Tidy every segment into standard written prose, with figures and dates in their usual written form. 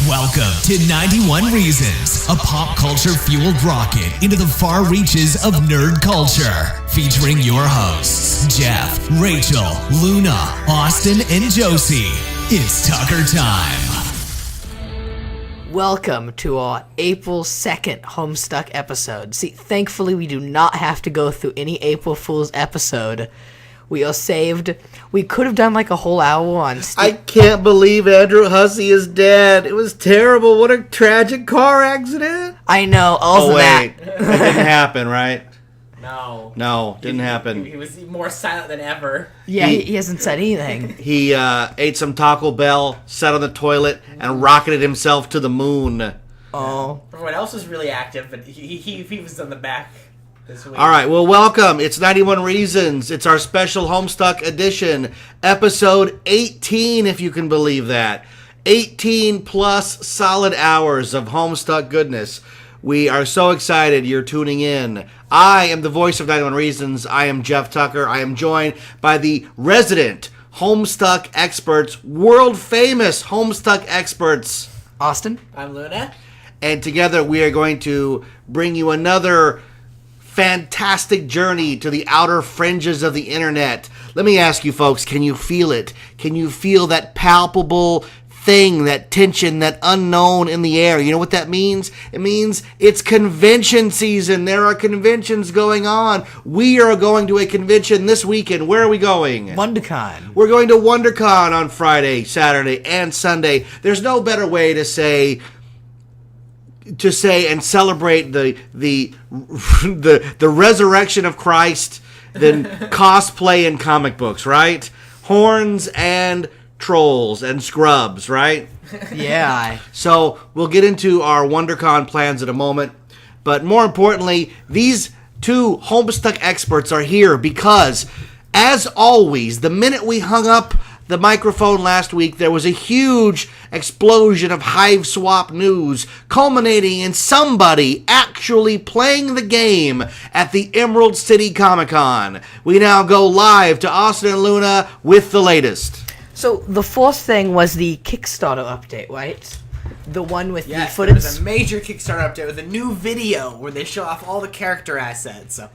Welcome to 91 Reasons, a pop culture fueled rocket into the far reaches of nerd culture. Featuring your hosts, Jeff, Rachel, Luna, Austin, and Josie. It's Tucker time. Welcome to our April 2nd Homestuck episode. See, thankfully we do not have to go through any April Fool's episode. We are saved. We could have done like a whole hour on I can't believe Andrew Hussey is dead. It was terrible. What a tragic car accident. I know. Also wait. That didn't happen, right? No, didn't happen. He was more silent than ever. Yeah, he hasn't said anything. He ate some Taco Bell, sat on the toilet, and rocketed himself to the moon. Oh. Everyone else was really active, but he was on the back this week. All right, well, welcome. It's 91 Reasons. It's our special Homestuck edition, episode 18, if you can believe that. 18 plus solid hours of Homestuck goodness. We are so excited you're tuning in. I am the voice of 91 Reasons. I am Jeff Tucker. I am joined by the resident Homestuck experts, world-famous Homestuck experts, Austin? I'm Luna. and together we are going to bring you another fantastic journey to the outer fringes of the internet. Let me ask you folks, can you feel it? Can you feel that palpable thing, that tension, that unknown in the air? You know what that means? It means it's convention season. There are conventions going on. We are going to a convention this weekend. Where are we going? WonderCon. We're going to WonderCon on Friday, Saturday, and Sunday. There's no better way to say and celebrate the resurrection of Christ than cosplay and comic books, right? Horns and trolls and scrubs, right? Yeah. So we'll get into our WonderCon plans in a moment. But more importantly, these two Homestuck experts are here because, as always, the minute we hung up the microphone last week, there was a huge explosion of Hive Swap news, culminating in somebody actually playing the game at the Emerald City Comic Con. We now go live to Austin and Luna with the latest. So the fourth thing was the Kickstarter update, right? The one with the Yes, footage. there was a major Kickstarter update with a new video where they show off all the character assets. So,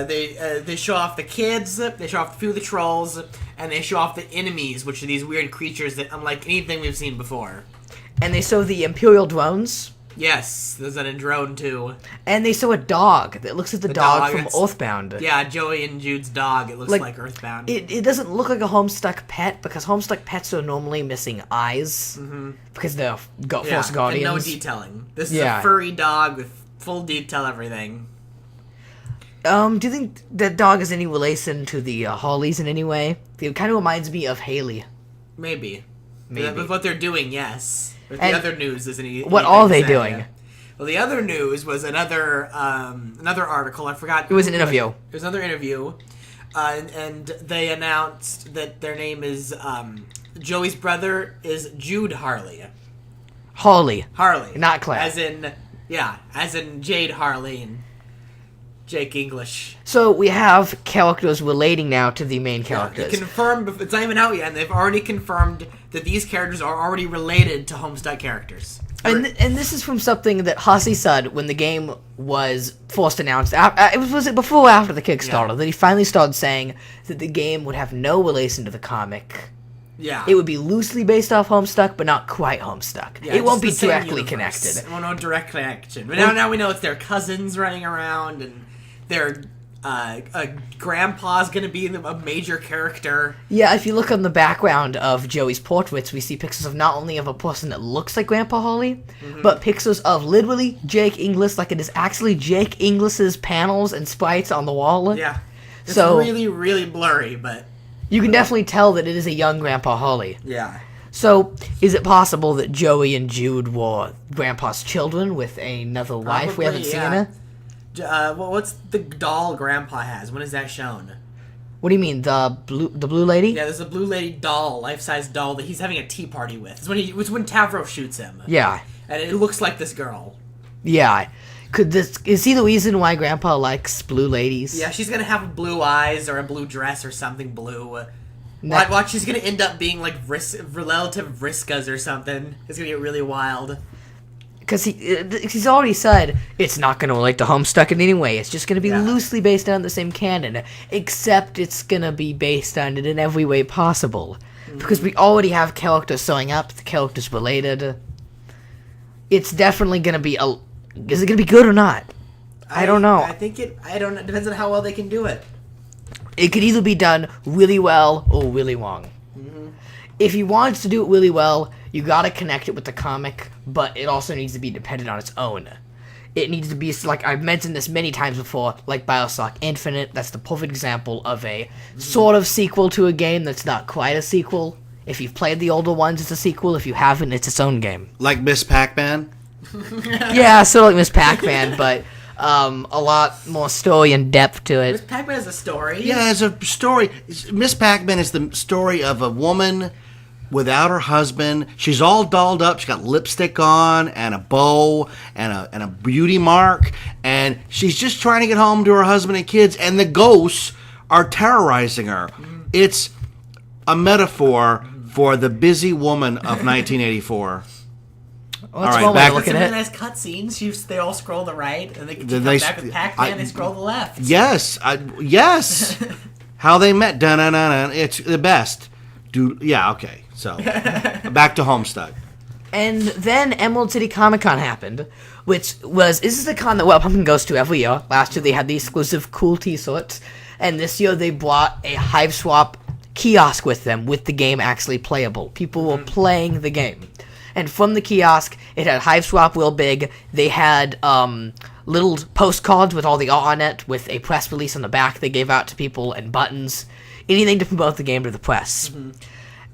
they show off the kids, they show off a few of the trolls, and they show off the enemies, which are these weird creatures that unlike anything we've seen before. And they show the Imperial drones. Yes, there's a drone too. And they show a dog that looks like the dog from Earthbound. Yeah, Joey and Jude's dog. It looks like Earthbound. It doesn't look like a Homestuck pet because Homestuck pets are normally missing eyes because they're Force Guardians. And no detailing. This is a furry dog with full detail everything. Do you think that dog is any relation to the Harleys in any way? It kind of reminds me of Haley. Maybe. With what they're doing, yes. But And the other news isn't. What are they doing? Well, the other news was another article. I forgot. It was an interview. It was another interview, and they announced that their name is Joey's brother is Jude Harley. Harley, Not Claire. As in Jade Harley and Jake English. So we have characters relating now to the main characters. They confirmed, it's not even out yet, and they've already confirmed that these characters are already related to Homestuck characters. And this is from something that Hussey said when the game was first announced. Was it before or after the Kickstarter that he finally started saying that the game would have no relation to the comic. Yeah. It would be loosely based off Homestuck, but not quite Homestuck. Yeah, it won't be the same directly universe. connected. Well, no direct connection. But now we know it's their cousins running around, and their grandpa's going to be a major character. Yeah, if you look on the background of Joey's portraits, we see pictures of not only of a person that looks like Grandpa Harley, but pictures of literally Jake English, like it is actually Jake English's panels and sprites on the wall. Yeah. It's So really, really blurry, but you can definitely tell that it is a young Grandpa Harley. yeah. So, is it possible that Joey and Jude were Grandpa's children with another wife we haven't seen her? Well, what's the doll Grandpa has? When is that shown? What do you mean, the blue lady? Yeah, there's a blue lady doll, life-size doll that he's having a tea party with. It's when Tavro shoots him. Yeah. And it looks like this girl. Yeah. Is he the reason why Grandpa likes blue ladies? Yeah, she's gonna have blue eyes or a blue dress or something blue. Watch, he's gonna end up being like relative Vriskas or something. It's gonna get really wild. Because he's already said it's not going to relate to Homestuck in any way. It's just going to be loosely based on the same canon, except it's going to be based on it in every way possible. Because we already have characters showing up, the characters related. It's definitely going to be is it going to be good or not? I don't know. I think it depends on how well they can do it. It could either be done really well or really wrong. If you want to do it really well, you gotta connect it with the comic, but it also needs to be dependent on its own. It needs to be, like I've mentioned this many times before, like Bioshock Infinite. That's the perfect example of a sort of sequel to a game that's not quite a sequel. If you've played the older ones, it's a sequel. If you haven't, it's its own game. Like Miss Pac-Man? Yeah, sort of like Miss Pac-Man, but a lot more story and depth to it. Miss Pac-Man has a story. Yeah, it's a story. Miss Pac-Man is the story of a woman without her husband. She's all dolled up. She's got lipstick on and a bow and a beauty mark, and she's just trying to get home to her husband and kids, and the ghosts are terrorizing her. It's a metaphor for the busy woman of 1984. All right, back Some really nice cutscenes. They all scroll to the right, and they come back with Pac-Man. They scroll to the left. Yes, yes. How they met. Dun-dun-dun-dun. It's the best. Yeah, okay. So, back to Homestuck. And then Emerald City Comic Con happened, this is the con that Pumpkin goes to every year. Last year they had the exclusive cool t-shirts, and this year they brought a Hive Swap kiosk with them, with the game actually playable. People were playing the game. And from the kiosk, it had Hive Swap real big. They had little postcards with all the art on it, with a press release on the back they gave out to people, and buttons. Anything to promote the game to the press.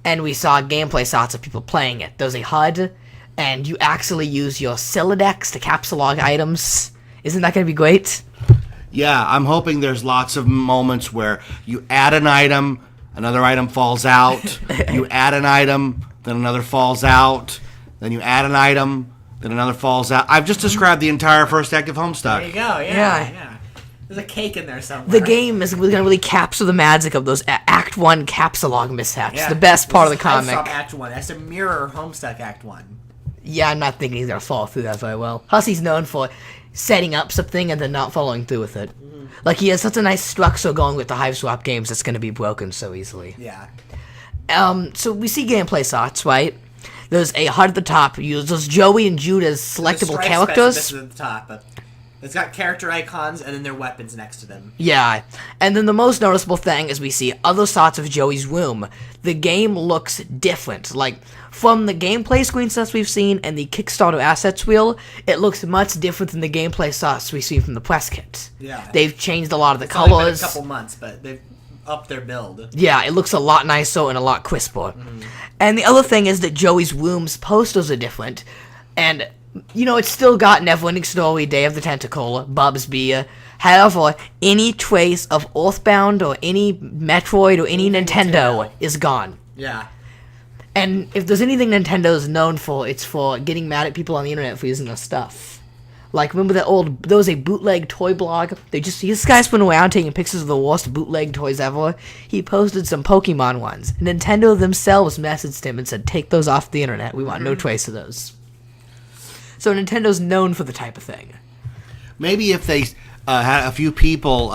And we saw gameplay shots of people playing it. There's a HUD, and you actually use your Silodex to capsulog items. Isn't that going to be great? Yeah, I'm hoping there's lots of moments where you add an item, another item falls out. You add an item, then another falls out. Then you add an item, then another falls out. I've just described the entire first act of Homestuck. There you go, yeah. There's a cake in there somewhere. The game is going to really capture the magic of those Act 1 capsulog mishaps. The best part of the comic. Act 1. It has to mirror Homestuck Act 1. Yeah, I'm not thinking he's going to follow through that very well. Hussey's known for setting up something and then not following through with it. Like, he has such a nice structure going with the Hive Swap games that's going to be broken so easily. Yeah. So we see gameplay shots, right? There's a HUD at the top. There's Joey and Judah's selectable characters. At the top. It's got character icons and then their weapons next to them. Yeah, and then the most noticeable thing is we see other shots of Joey's room. The game looks different. Like, from the gameplay screenshots we've seen and the Kickstarter assets wheel, it looks much different than the gameplay shots we've seen from the press kit. Yeah. They've changed a lot of the It's colors. only been a couple months, but they've upped their build. Yeah, it looks a lot nicer and a lot crisper. And the other thing is that Joey's room's posters are different, and it's still got Neverending Story, Day of the Tentacle, Bub's Beer. However, any trace of Earthbound or any Metroid or any Nintendo is gone. Yeah. And if there's anything Nintendo's known for, it's for getting mad at people on the internet for using their stuff. Like, remember there was a bootleg toy blog? This guy's been around taking pictures of the worst bootleg toys ever. He posted some Pokemon ones. Nintendo themselves messaged him and said, take those off the internet. We want no trace of those. So Nintendo's known for the type of thing. Maybe if they had a few people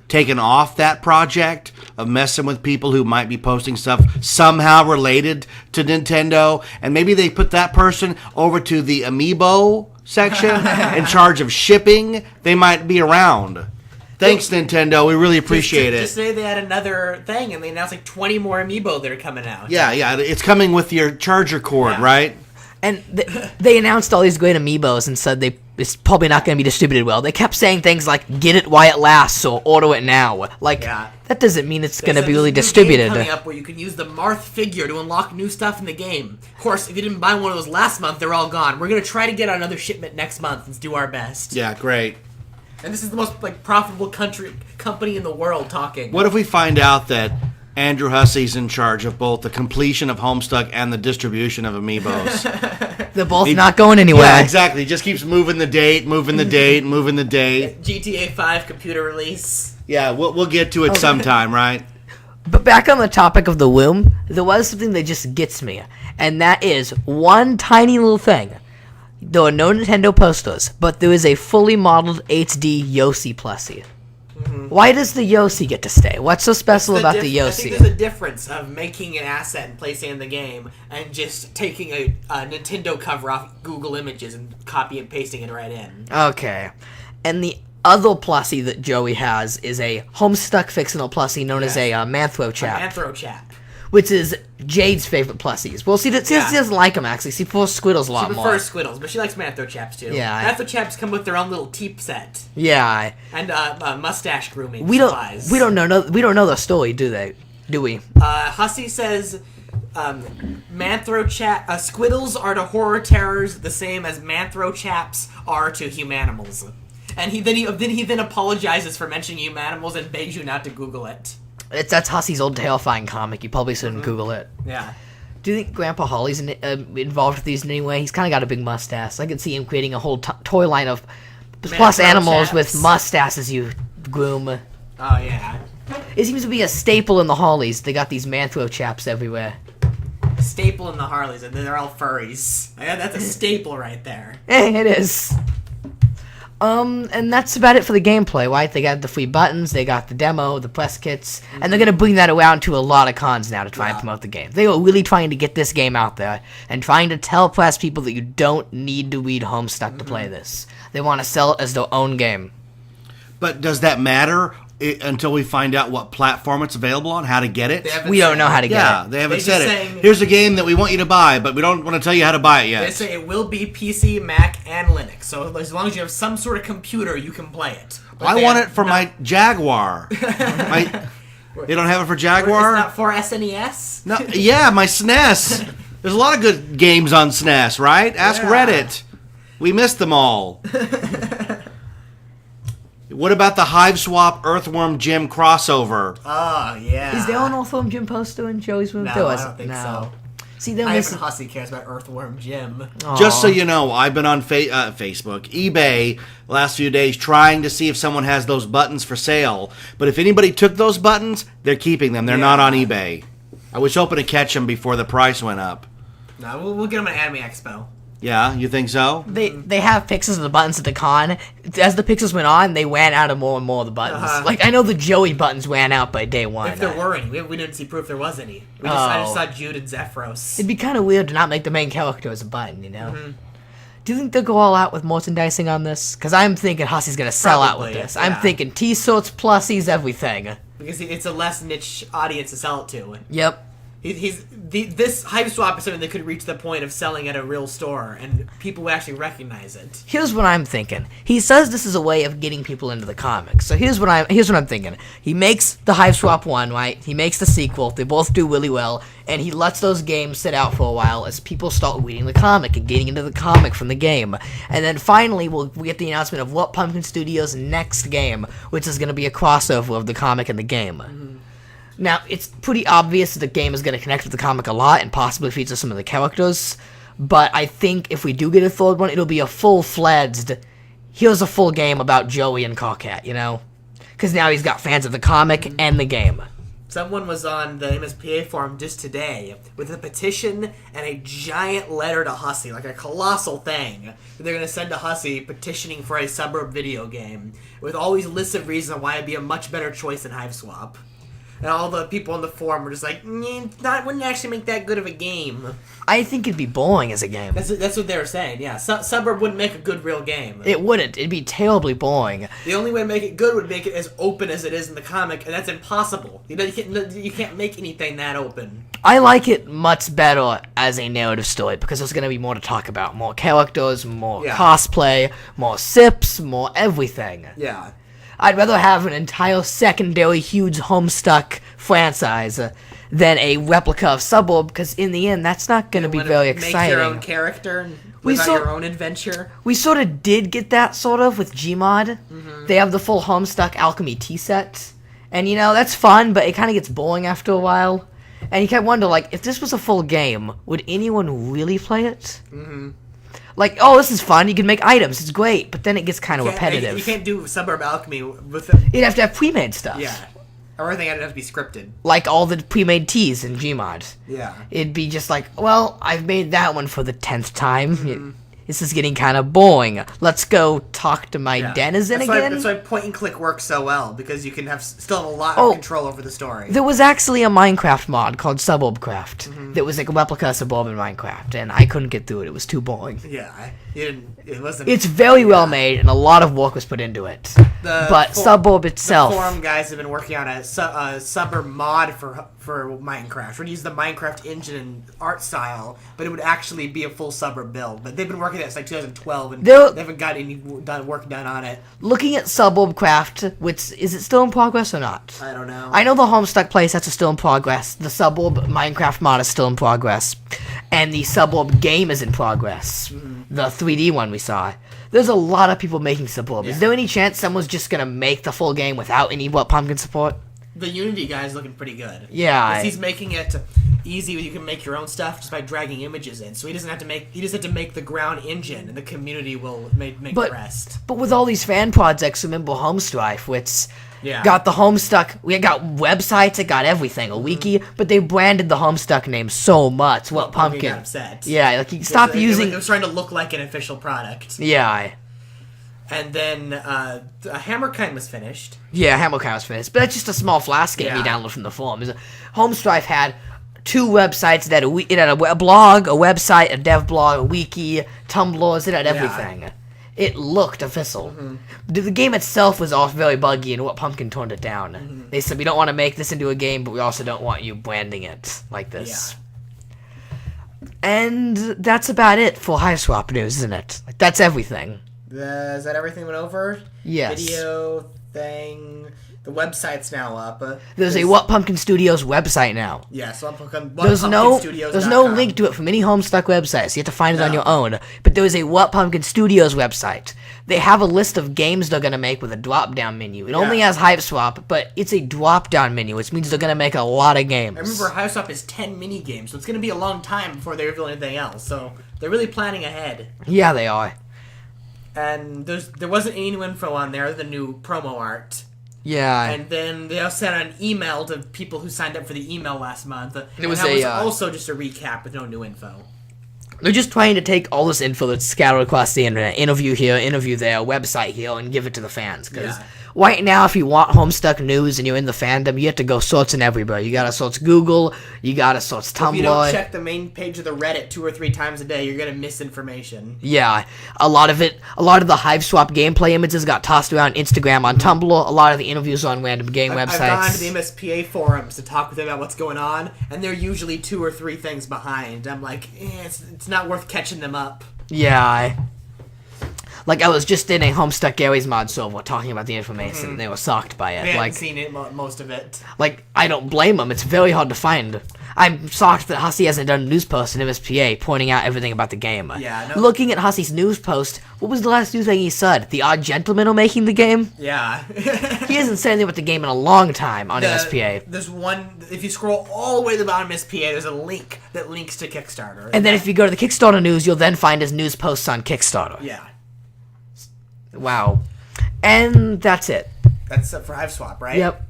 taken off that project of messing with people who might be posting stuff somehow related to Nintendo, and maybe they put that person over to the Amiibo section in charge of shipping, they might be around. Thanks, Nintendo. We really appreciate it. Just say they had another thing, and they announced like 20 more Amiibo that are coming out. Yeah. It's coming with your charger cord, right? And they announced all these great Amiibos and said it's probably not going to be distributed well. They kept saying things like, get it while it lasts, or order it now. Like, that doesn't mean it's going to be really distributed. There's a new game coming up where you can use the Marth figure to unlock new stuff in the game. Of course, if you didn't buy one of those last month, they're all gone. We're going to try to get another shipment next month and do our best. Yeah, great. And this is the most profitable company in the world talking. What if we find out that Andrew Hussey's in charge of both the completion of Homestuck and the distribution of Amiibos? They're both not going anywhere. Yeah, exactly. He just keeps moving the date. GTA 5 computer release. Yeah, we'll get to it sometime, right? But back on the topic of the womb, there was something that just gets me, and that is one tiny little thing. There are no Nintendo posters, but there is a fully modeled HD Yoshi plushie. Why does the Yoshi get to stay? What's so special about the Yoshi? I think there's a difference of making an asset and placing it in the game and just taking a Nintendo cover off Google Images and copy and pasting it right in. Okay. And the other plushie that Joey has is a Homestuck fictional plushie known as a Manthro Chap. Anthro Chap. Which is Jade's favorite plushies. Well, she doesn't like them, actually. She prefers Squiddles a lot more. She prefers Squiddles, but she likes Manthro Chaps, too. Yeah. Manthro Chaps come with their own little teep set. Yeah. And mustache grooming supplies. We don't know the story, do we? Hussey says Manthro Chap... Squiddles are to horror terrors the same as Manthro Chaps are to humanimals. And he then apologizes for mentioning humanimals and begs you not to Google it. That's Hussey's old terrifying comic. You probably shouldn't Google it. Yeah. Do you think Grandpa Holly's involved with these in any way? He's kind of got a big mustache. I could see him creating a whole toy line of plus animals chaps. with mustaches you groom. Oh, yeah. It seems to be a staple in the Hollies. They got these Manthro Chaps everywhere. Staple in the Harleys, and they're all furries. Yeah, that's a staple right there. It is. And that's about it for the gameplay, right? They got the free buttons, they got the demo, the press kits, and they're going to bring that around to a lot of cons now to try and promote the game. They are really trying to get this game out there and trying to tell press people that you don't need to read Homestuck to play this. They want to sell it as their own game. But does that matter until we find out what platform it's available on, how to get it? We don't know how to get it. Yeah, they haven't said it. Here's a game that we want you to buy, but we don't want to tell you how to buy it yet. They say it will be PC, Mac, and Linux. So as long as you have some sort of computer, you can play it. But I want it for my Jaguar. They don't have it for Jaguar? It's not for SNES? No, yeah, my SNES. There's a lot of good games on SNES, right? Ask Reddit. We missed them all. What about the Hive Swap Earthworm Jim crossover? Oh, yeah. Is there an Earthworm Jim poster in Joey's room? No, I don't think so. See, Ivan Hussey cares about Earthworm Jim. Just so you know, I've been on Facebook, eBay, the last few days trying to see if someone has those buttons for sale. But if anybody took those buttons, they're keeping them. They're not on eBay. I was hoping to catch them before the price went up. No, we'll get them at Anime Expo. Yeah, you think so? They have pictures of the buttons at the con. As the pictures went on, they ran out of more and more of the buttons. Like, I know the Joey buttons ran out by day one. If there were any. We didn't see proof there was any. I just saw Jude and Zephyros. It'd be kind of weird to not make the main character as a button, you know? Mm-hmm. Do you think they'll go all out with merchandising on this? Because I'm thinking Hussey's going to sell out with this. Yeah. I'm thinking T-shirts, plusies, everything. Because it's a less niche audience to sell it to. Yep. This Hive Swap is something that could reach the point of selling at a real store, and people would actually recognize it. Here's what I'm thinking. He says this is a way of getting people into the comics. So here's what I'm thinking. He makes the Hive Swap 1, right? He makes the sequel. They both do really well, and he lets those games sit out for a while as people start reading the comic and getting into the comic from the game. And then finally, we get the announcement of what Pumpkin Studios' next game, which is going to be a crossover of the comic and the game. Mm-hmm. Now, it's pretty obvious that the game is going to connect with the comic a lot and possibly feature some of the characters, but I think if we do get a third one, it'll be a full-fledged, here's a full game about Joey and Carcat, you know? Because now he's got fans of the comic and the game. Someone was on the MSPA forum just today with a petition and a giant letter to Hussey, like a colossal thing, that they're going to send to Hussey petitioning for a suburb video game, with all these lists of reasons why it'd be a much better choice than Hive Swap. And all the people on the forum were just like, wouldn't actually make that good of a game. I think it'd be boring as a game. That's what they were saying, yeah. Suburb wouldn't make a good real game. It wouldn't. It'd be terribly boring. The only way to make it good would make it as open as it is in the comic, and that's impossible. You can't make anything that open. I like it much better as a narrative story, because there's going to be more to talk about. More characters, more cosplay, more sips, more everything. Yeah. I'd rather have an entire secondary huge Homestuck franchise than a replica of Suburb, because in the end, that's not going to be very exciting. Make your own character and live out your own adventure. We sort of did get that, sort of, with Gmod. Mm-hmm. They have the full Homestuck Alchemy tea set. And, you know, that's fun, but it kind of gets boring after a while. And you kind of wonder, like, if this was a full game, would anyone really play it? Mm-hmm. Like, oh, this is fun, you can make items, it's great, but then it gets kind of repetitive. You can't do Suburb Alchemy with You'd have to have pre-made stuff. Yeah. Everything had to be scripted. Like all the pre-made teas in Gmod. Yeah. It'd be just like, well, I've made that one for the 10th time. This is getting kind of boring. Let's go talk to my denizen again. That's why point and click works so well, because you can still have a lot of control over the story. There was actually a Minecraft mod called Suburbcraft that was like a replica of Suburban Minecraft, and I couldn't get through it. It was too boring. Yeah, it wasn't. It's very well made, and a lot of work was put into it. But Suburb itself... The forum guys have been working on a Suburb mod for Minecraft. We'd use the Minecraft engine and art style, but it would actually be a full Suburb build. But they've been working on it since like 2012, and they haven't got any work done on it. Looking at Suburbcraft, which is it still in progress or not? I don't know. I know the Homestuck playset is still in progress. The Suburb Minecraft mod is still in progress, and the Suburb game is in progress. The 3D one we saw. There's a lot of people making Suburb. Is there any chance someone's just gonna make the full game without any Pumpkin support? The Unity guy's looking pretty good. Yeah, he's making it easy. You can make your own stuff just by dragging images in. So he doesn't have to make. He just have to make the ground engine, and the community will make the rest. But with all these fan projects, remember Homestrife, which Yeah. Got the Homestuck. We got websites. It got everything. A wiki, but they branded the Homestuck name so much. What pumpkin? Got upset. Yeah, like you stop using. It was trying to look like an official product. Yeah. And then Hammerkind was finished. Yeah, Hammerkind was finished, but that's just a small Flash game you download from the forum. Homestrife had 2 websites. It had a blog, a website, a dev blog, a wiki, Tumblrs. It had everything. It looked official. Mm-hmm. The game itself was all very buggy, and What Pumpkin toned it down. Mm-hmm. They said, we don't want to make this into a game, but we also don't want you branding it like this. Yeah. And that's about it for Hiveswap news, isn't it? Like, that's everything. Is that everything went over? Yes. Video thing. The website's now up. There's a What Pumpkin Studios website now. Yes, there's no link to it from any Homestuck websites. You have to find it on your own. But there is a What Pumpkin Studios website. They have a list of games they're going to make with a drop-down menu. It only has Hiveswap, but it's a drop-down menu, which means they're going to make a lot of games. I remember Hiveswap is 10 mini-games, so it's going to be a long time before they reveal anything else. So they're really planning ahead. Yeah, they are. And there wasn't any new info on there, the new promo art. Yeah. And then they also sent an email to people who signed up for the email last month. It was also just a recap with no new info. They're just trying to take all this info that's scattered across the internet, interview here, interview there, website here, and give it to the fans. Because right now, if you want Homestuck news and you're in the fandom, you have to go searching everywhere. You gotta search Google, you gotta search Tumblr. If you don't check the main page of the Reddit 2 or 3 times a day, you're gonna miss information. Yeah, a lot of the Hiveswap gameplay images got tossed around Instagram, on Tumblr. A lot of the interviews on random game websites. I've gone to the MSPA forums to talk with them about what's going on, and they're usually 2 or 3 things behind. I'm like, it's not worth catching them up. Yeah, Like, I was just in a Homestuck Gary's mod server talking about the information, and they were shocked by it. I haven't seen it, most of it. Like, I don't blame them. It's very hard to find. I'm shocked that Hussey hasn't done a news post in MSPA pointing out everything about the game. Yeah, Looking at Hussey's news post, what was the last news thing he said? The Odd Gentlemen are making the game? Yeah. He hasn't said anything about the game in a long time on MSPA. There's one, if you scroll all the way to the bottom of MSPA, there's a link that links to Kickstarter. And then if you go to the Kickstarter news, you'll then find his news posts on Kickstarter. Yeah. Wow. And that's it. That's it for Hiveswap, right? Yep.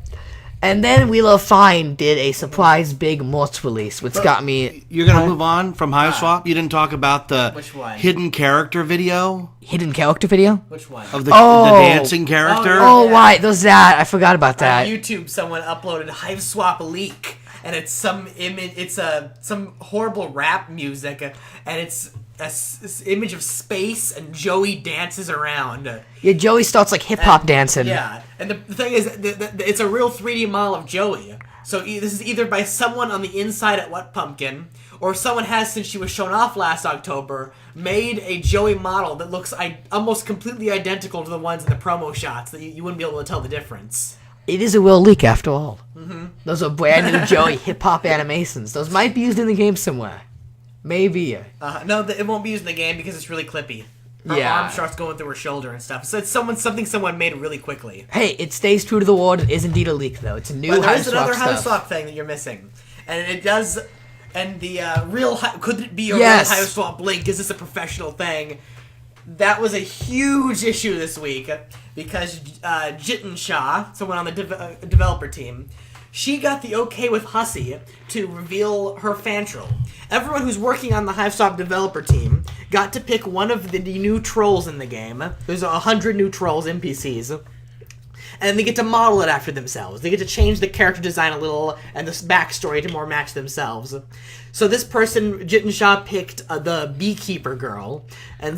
And then Wheel of Fine did a surprise big merch release, which got me... You're going to move on from Hiveswap? You didn't talk about the Which one? hidden character video? Hidden character video? Which one? Of the dancing character? Oh, right. There's that. I forgot about that. On YouTube, someone uploaded Hiveswap leak, and it's some image. It's some horrible rap music, and it's this image of space, and Joey dances around. Yeah, Joey starts like hip-hop dancing. Yeah, and the thing is, it's a real 3D model of Joey. So this is either by someone on the inside at What Pumpkin, or someone has, since she was shown off last October, made a Joey model that looks almost completely identical to the ones in the promo shots, that you wouldn't be able to tell the difference. It is a real leak, after all. Mm-hmm. Those are brand new Joey hip-hop animations. Those might be used in the game somewhere. Maybe. No, it won't be used in the game because it's really clippy. Her arm starts going through her shoulder and stuff. So it's something someone made really quickly. Hey, it stays true to the word. It is indeed a leak, though. It's a new Hiveswap stuff. But there is another Hiveswap thing that you're missing. And it does... And the real... Could it be a real Hiveswap link? Is this a professional thing? that was a huge issue this week because Jiten Shah, someone on the developer team, she got the okay with Hussey to reveal her fan troll. Everyone who's working on the HiveSwap developer team got to pick one of the new trolls in the game. There's 100 new trolls, NPCs. And they get to model it after themselves. They get to change the character design a little and the backstory to more match themselves. So this person, Jiten Shah, picked the beekeeper girl, and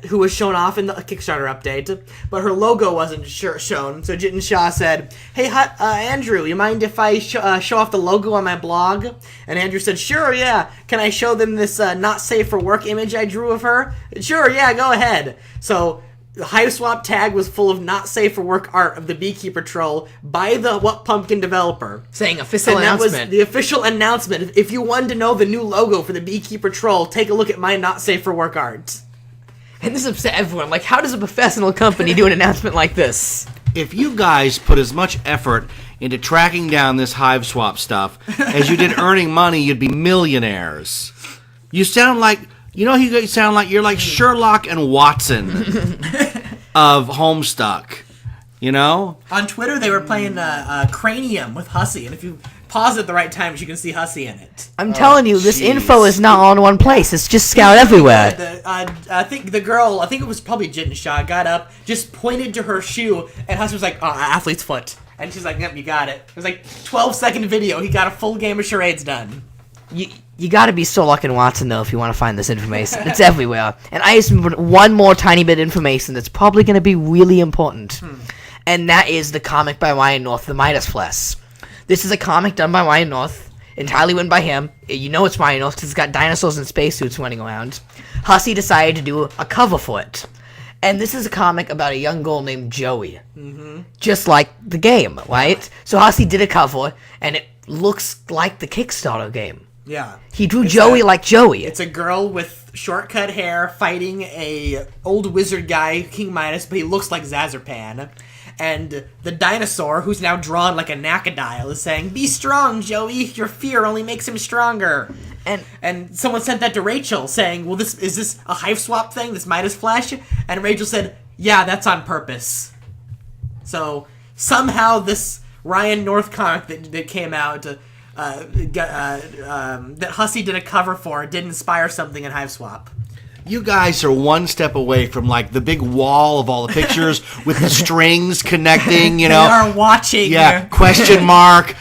who was shown off in the Kickstarter update, but her logo wasn't shown. So Jiten Shah said, "Hey, Andrew, you mind if I show off the logo on my blog?" And Andrew said, "Sure, yeah. Can I show them this not safe for work image I drew of her?" "Sure, yeah, go ahead." So the HiveSwap tag was full of not safe for work art of the beekeeper troll by the What Pumpkin developer. Saying official And announcement. that was the official announcement. If you wanted to know the new logo for the beekeeper troll, take a look at my not safe for work art. And this upset everyone. Like, how does a professional company do an announcement like this? If you guys put as much effort into tracking down this HiveSwap stuff as you did earning money, you'd be millionaires. You sound like... You know, you sound like you're like Sherlock and Watson of Homestuck. You know? On Twitter, they were playing Cranium with Hussey, and if you pause at the right times, you can see Hussey in it. I'm telling you, this jeez. info is not all in one place. It's just scoured everywhere. I think the girl, I think it was probably Jiten Shah, got up, just pointed to her shoe, and Hussey was like, "Oh, athlete's foot." And she's like, "Yep, you got it." It was like 12-second video. He got a full game of charades done. You gotta be Sherlock and Watson, though, if you want to find this information. It's everywhere. And I just put one more tiny bit of information that's probably going to be really important. And that is the comic by Ryan North, The Midas Flesh. This is a comic done by Ryan North, entirely written by him. You know it's Ryan North because it's got dinosaurs and spacesuits running around. Hussey decided to do a cover for it. And this is a comic about a young girl named Joey. Just like the game, right? So Hussey did a cover, and it looks like the Kickstarter game. Yeah. He drew Joey like Joey. It's a girl with short-cut hair fighting a old wizard guy, King Midas, but he looks like Zazarpan. And the dinosaur, who's now drawn like a Nacodile, is saying, "Be strong, Joey. Your fear only makes him stronger." And someone sent that to Rachel, saying, "Well, is this a HiveSwap thing, this Midas Flash?" And Rachel said, "Yeah, that's on purpose." So somehow this Ryan North comic that came out... that Hussey did a cover for did inspire something in HiveSwap. You guys are one step away from like the big wall of all the pictures with the strings connecting, you know. They are watching. Yeah, question mark.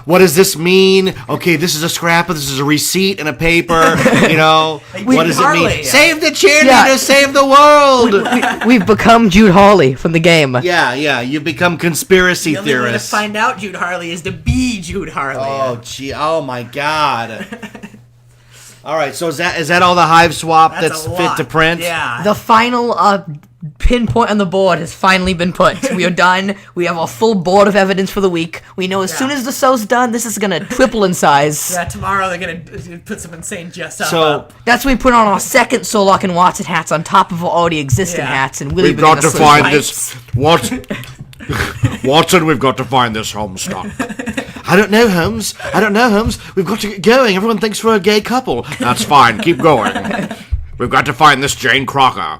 What does this mean? Okay, this is a scrap, this is a receipt and a paper, you know. What does it mean? Yeah. Save the cheerleader, save the world. We've become Jude Hawley from the game. Yeah, you become conspiracy The only way to theorists. find out Jude Harley is to be Jude Harley. Oh, gee. Oh, my God. All right, so is that all the HiveSwap that's a fit lot. to print? Yeah. The final pinpoint on the board has finally been put. We are done. We have a full board of evidence for the week. We know as soon as the show's done, this is going to triple in size. Yeah, tomorrow they're going to put some insane stuff So up. That's when we put on our second Solok and Watson hats on top of our already existing hats and really we've got to find lights. this. Watson, we've got to find this Homestuck. I don't know, Holmes. We've got to get going. Everyone thinks we're a gay couple. That's fine. Keep going. We've got to find this Jane Crocker.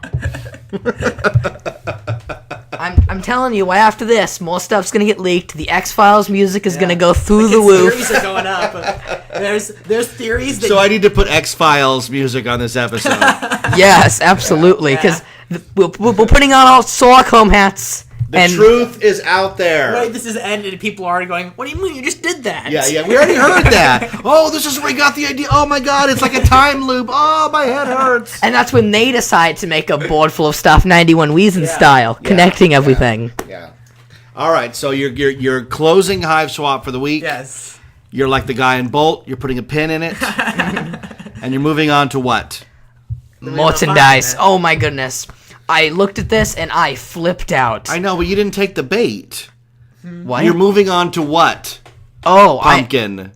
I'm telling you, after this, more stuff's gonna get leaked. The X-Files music is gonna go through the roof. Theories are going up. There's theories that... So I need to put X-Files music on this episode. Yes, absolutely, because we're putting on our Solok home hats. The truth is out there. Right, this is ended and people are already going, "What do you mean? You just did that." Yeah, we already heard that. Oh, this is where we got the idea. Oh my God, it's like a time loop. Oh, my head hurts. And that's when they decide to make a board full of stuff 91 Reasons style, connecting everything. Yeah. All right, so you're closing HiveSwap for the week. Yes. You're like the guy in Bolt. You're putting a pin in it. And you're moving on to what? Merchandise. Oh my goodness. I looked at this and I flipped out. I know, but you didn't take the bait. What? You're moving on to what? Oh, Pumpkin.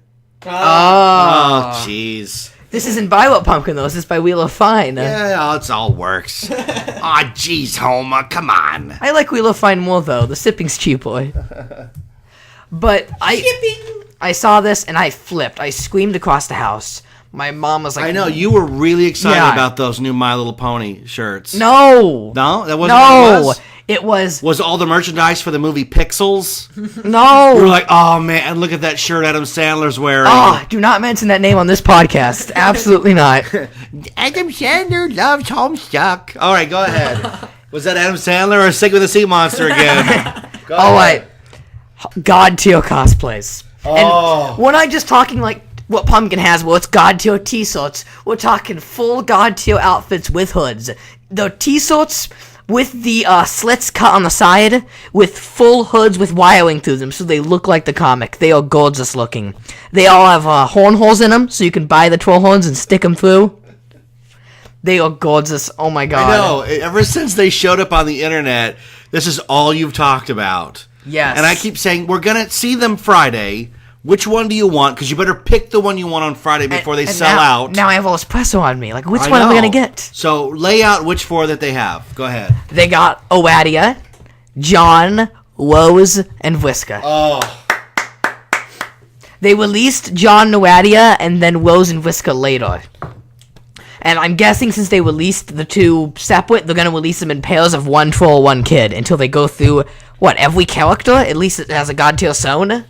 Oh, Jeez. This isn't by What Pumpkin, though. This is by Wheel of Fine. Yeah, it all works. Jeez, Homer, come on. I like Wheel of Fine more, though. The sipping's cheap, boy. But I saw this and I flipped. I screamed across the house. My mom was like, I know, you were really excited Yeah. about those new My Little Pony shirts. No. No? That wasn't what it was? It was. Was all the merchandise for the movie Pixels? No. We were like, oh man, look at that shirt Adam Sandler's wearing. Oh, do not mention that name on this podcast. Absolutely not. Adam Sandler loves Homestuck. All right, go ahead. Was that Adam Sandler or Sick with the Sea Monster again? Go All ahead. right. God tier cosplays. Oh. And we're not just talking like what Pumpkin has, well, it's God tier T-shirts. We're talking full God tier outfits with hoods. The T-shirts with the slits cut on the side, with full hoods with wiring through them, so they look like the comic. They are gorgeous looking. They all have horn holes in them, so you can buy the troll horns and stick them through. They are gorgeous. Oh my god. I know. Ever since they showed up on the internet, this is all you've talked about. Yes. And I keep saying, we're going to see them Friday. Which one do you want? Because you better pick the one you want on Friday before they sell out. Now I have all this espresso on me. Like, which I one am I know. going to get? So lay out which four that they have. Go ahead. They got Owadia, John, Rose, and Whisker. Oh. They released John Owadia and then Rose and Whisker later. And I'm guessing since they released the two separate, they're going to release them in pairs of one troll, one kid, until they go through, every character? At least it has a God tier zone?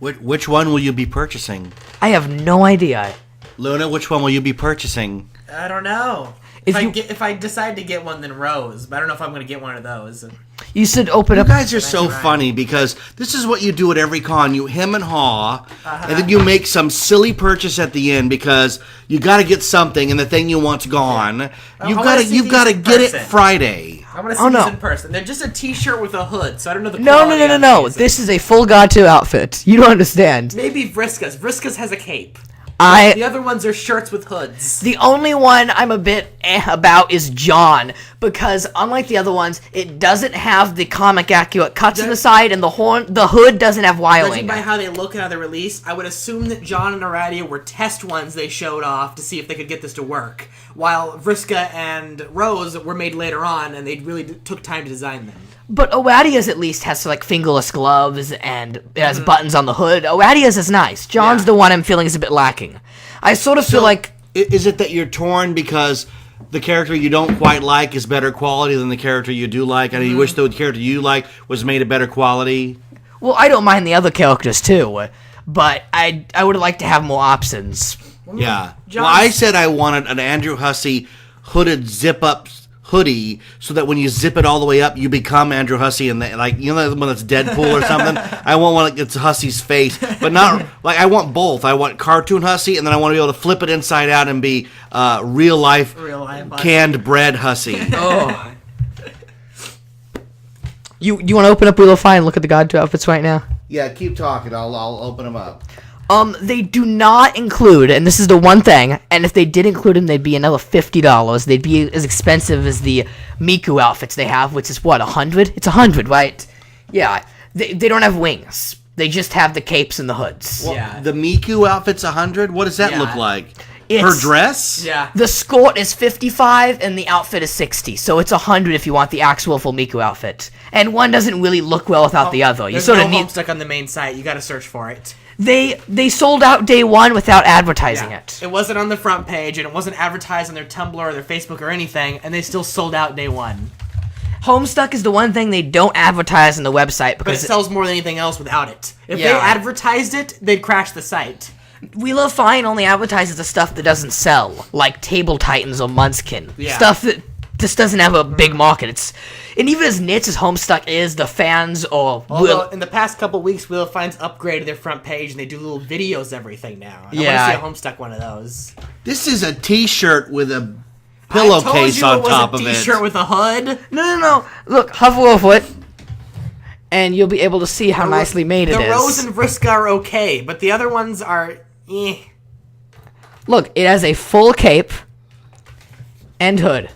Which one will you be purchasing? I have no idea. Luna, which one will you be purchasing? I don't know. If I decide to get one, then Rose. But I don't know if I'm going to get one of those. You should open You up... guys are so right. funny because this is what you do at every con. You hem and haw, and then you make some silly purchase at the end because you got to get something, and the thing you want's gone. You've got to get it Friday. I want to see these in person. They're just a T-shirt with a hood, so I don't know the quality of No. these. This is a full God tier outfit. You don't understand. Maybe Vriska's. Vriska's has a cape. The other ones are shirts with hoods. The only one I'm a bit about is John, because unlike the other ones, it doesn't have the comic accurate cuts in the side, and the hood doesn't have wiring. Judging by how they look and how they're released, I would assume that John and Aradia were test ones they showed off to see if they could get this to work, while Vriska and Rose were made later on, and they really took time to design them. But Oadia's at least has like fingerless gloves and it has buttons on the hood. Oadia's is nice. John's the one I'm feeling is a bit lacking. I sort of feel like... Is it that you're torn because the character you don't quite like is better quality than the character you do like, and you wish the character you like was made a better quality? Well, I don't mind the other characters too, but I would like to have more options. Yeah. Well, I said I wanted an Andrew Hussey hooded zip-up hoodie so that when you zip it all the way up, you become Andrew Hussey, and the one that's Deadpool or something. I want one that gets Hussey's face, but not like I want both. I want cartoon Hussey, and then I want to be able to flip it inside out and be real life canned bread Hussey. Oh. You want to open up Wheel of Fire and look at the God tier outfits right now? Yeah, keep talking. I'll open them up. They do not include, and this is the one thing, and if they did include them, they'd be another $50. They'd be as expensive as the Miku outfits they have, which is what, 100? It's 100, right? Yeah. They don't have wings. They just have the capes and the hoods. Well, Yeah. the Miku outfit's 100? What does that look like? Her It's- dress? Yeah. The skirt is 55 and the outfit is 60, so it's 100 if you want the actual full Miku outfit. And one doesn't really look well without the other. You There's sort no of need. Homestuck on the main site. You got to search for it. They sold out day one without advertising it. It wasn't on the front page, and it wasn't advertised on their Tumblr or their Facebook or anything, and they still sold out day one. Homestuck is the one thing they don't advertise on the website But it because sells more than anything else without it. If they Yeah. advertised it, they'd crash the site. Wheel of Fine only advertises the stuff that doesn't sell, like Table Titans or Munchkin. Yeah. Stuff that just doesn't have a big market. And even as niche as Homestuck is, the fans or Although, in the past couple weeks, Wheel of Fine's upgraded their front page, and they do little videos, everything now. I Yeah. want to see a Homestuck one of those. This is a T-shirt with a I told pillowcase you on it was top a of it. T-shirt with a hood. No. Look, hover over it, and you'll be able to see how nicely made it is. The Rose and Vriska are okay, but the other ones are eh. Look, it has a full cape and hood.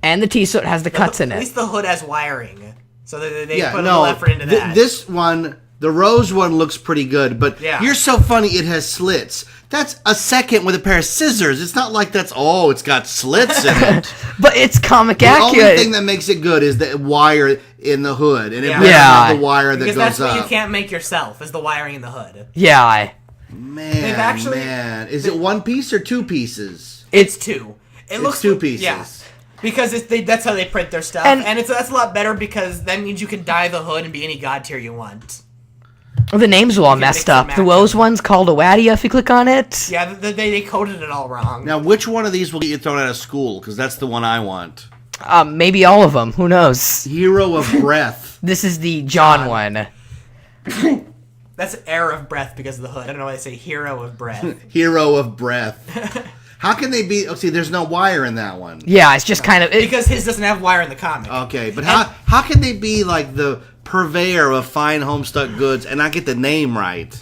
And the T-shirt has the cuts in At it. least the hood has wiring, so they Yeah, put a no, little effort into that. this one, the rose one looks pretty good, but Yeah. you're so funny it has slits. That's a second with a pair of scissors. It's not like it's got slits in it. But it's comic The only accurate. thing that makes it good is the wire in the hood, and it Yeah. better Yeah. have the wire that because goes that's what you up. can't make yourself, is the wiring in the hood. Yeah. Man. Is it one piece or two pieces? It's two. It looks two pieces. Yeah. Because that's how they print their stuff. And that's a lot better because that means you can dye the hood and be any god tier you want. The names are all messed up. The Woes one's called Awadia if you click on it. Yeah, they coded it all wrong. Now, which one of these will get you thrown out of school? Because that's the one I want. Maybe all of them. Who knows? Hero of Breath. This is the John one. That's Air of Breath because of the hood. I don't know why they say Hero of Breath. Hero of Breath. How can they be... Oh, see, there's no wire in that one. Yeah, it's just kind of... Because his doesn't have wire in the comic. Okay, but how can they be like the purveyor of fine Homestuck goods and not get the name right?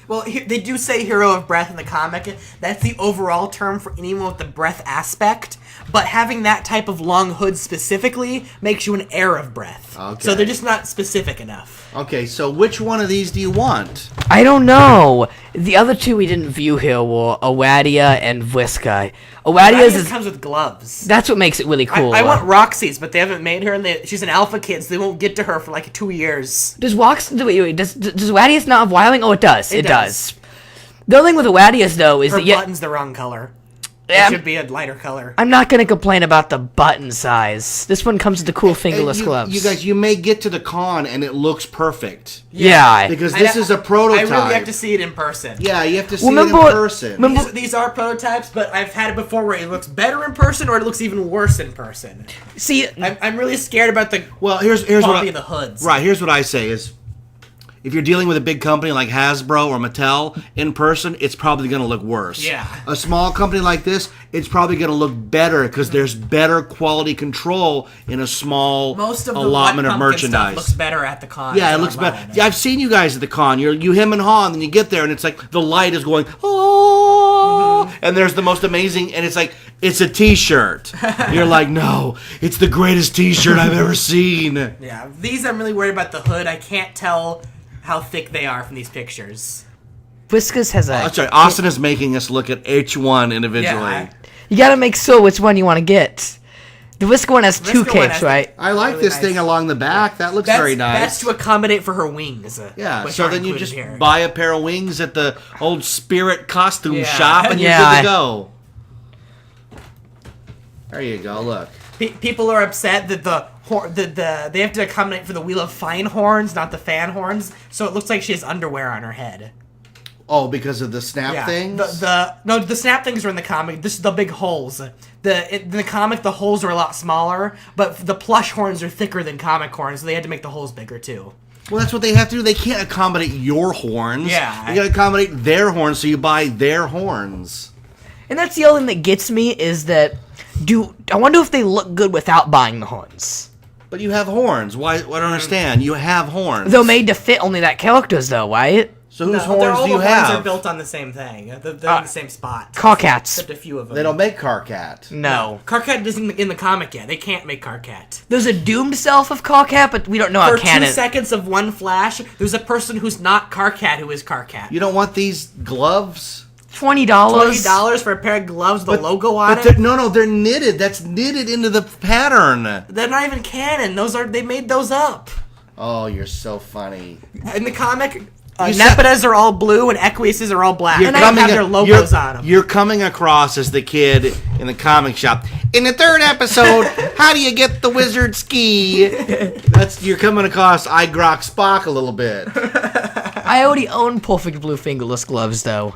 Well, they do say Hero of Breath in the comic. That's the overall term for anyone with the breath aspect. But having that type of long hood specifically makes you an Heir of Breath. Okay. So they're just not specific enough. Okay, so which one of these do you want? I don't know. The other two we didn't view here were Awadia and Vriska. Awadia's comes with gloves. That's what makes it really cool. I want Roxy's, but they haven't made her, and she's an alpha kid, so they won't get to her for like 2 years. Does Awadia's not have wiring? Oh, it does. It does. The only thing with Awadia's, though, is her that... button's the wrong color. It should be a lighter color. I'm not going to complain about the button size. This one comes with the cool fingerless gloves. You guys, you may get to the con and it looks perfect. Yeah. Because this is a prototype. I really have to see it in person. Yeah, you have to see it in person. These are prototypes, but I've had it before where it looks better in person or it looks even worse in person. See, I'm really scared about the here's quality of the hoods. Right, here's what I say is, if you're dealing with a big company like Hasbro or Mattel, in person, it's probably going to look worse. Yeah. A small company like this, it's probably going to look better because there's better quality control in a small allotment of merchandise. Stuff looks better at the con. Yeah, it looks better. Yeah, I've seen you guys at the con. You hem and haw, and then you get there, and it's like the light is going, oh, and there's the most amazing, and it's like, it's a T-shirt. You're like, no, it's the greatest T-shirt I've ever seen. Yeah, these I'm really worried about the hood. I can't tell how thick they are from these pictures. Whiskas has a... Oh, sorry, Austin is making us look at each one individually. Yeah, you gotta make sure which one you want to get. The Whisker one has two capes, right? I like really this nice thing along the back. That looks very nice. That's to accommodate for her wings. Yeah, so then you just buy a pair of wings at the old Spirit costume shop and you're Yeah. good to go. There you go, look. People are upset that they have to accommodate for the Wheel of Fine horns, not the fan horns, so it looks like she has underwear on her head. Oh, because of the snap things? The snap things are in the comic. This is the big holes. In the comic, the holes are a lot smaller, but the plush horns are thicker than comic horns, so they had to make the holes bigger too. Well, that's what they have to do. They can't accommodate your horns. Yeah. You gotta accommodate their horns, so you buy their horns. And that's the other thing that gets me is that... I wonder if they look good without buying the horns. But you have horns. Why? I don't understand. You have horns. They're made to fit only that character's, though, right? So whose horns do you have? All the horns are built on the same thing. They're in the same spot. Carcats. Except a few of them. They don't make Carcat. No. Carcat isn't in the comic yet. They can't make Carcat. There's a doomed self of Carcat, but we don't know how canon... For 2 seconds of one flash, there's a person who's not Carcat who is Carcat. You don't want these gloves? $20. $20 for a pair of gloves with the logo on it? No, they're knitted. That's knitted into the pattern. They're not even canon. They made those up. Oh, you're so funny. In the comic, Nepidas are all blue and Equises are all black. And they have their logos on them. You're coming across as the kid in the comic shop. In the 3rd episode, how do you get the wizard ski? You're coming across I Grok Spock a little bit. I already own perfect blue fingerless gloves, though.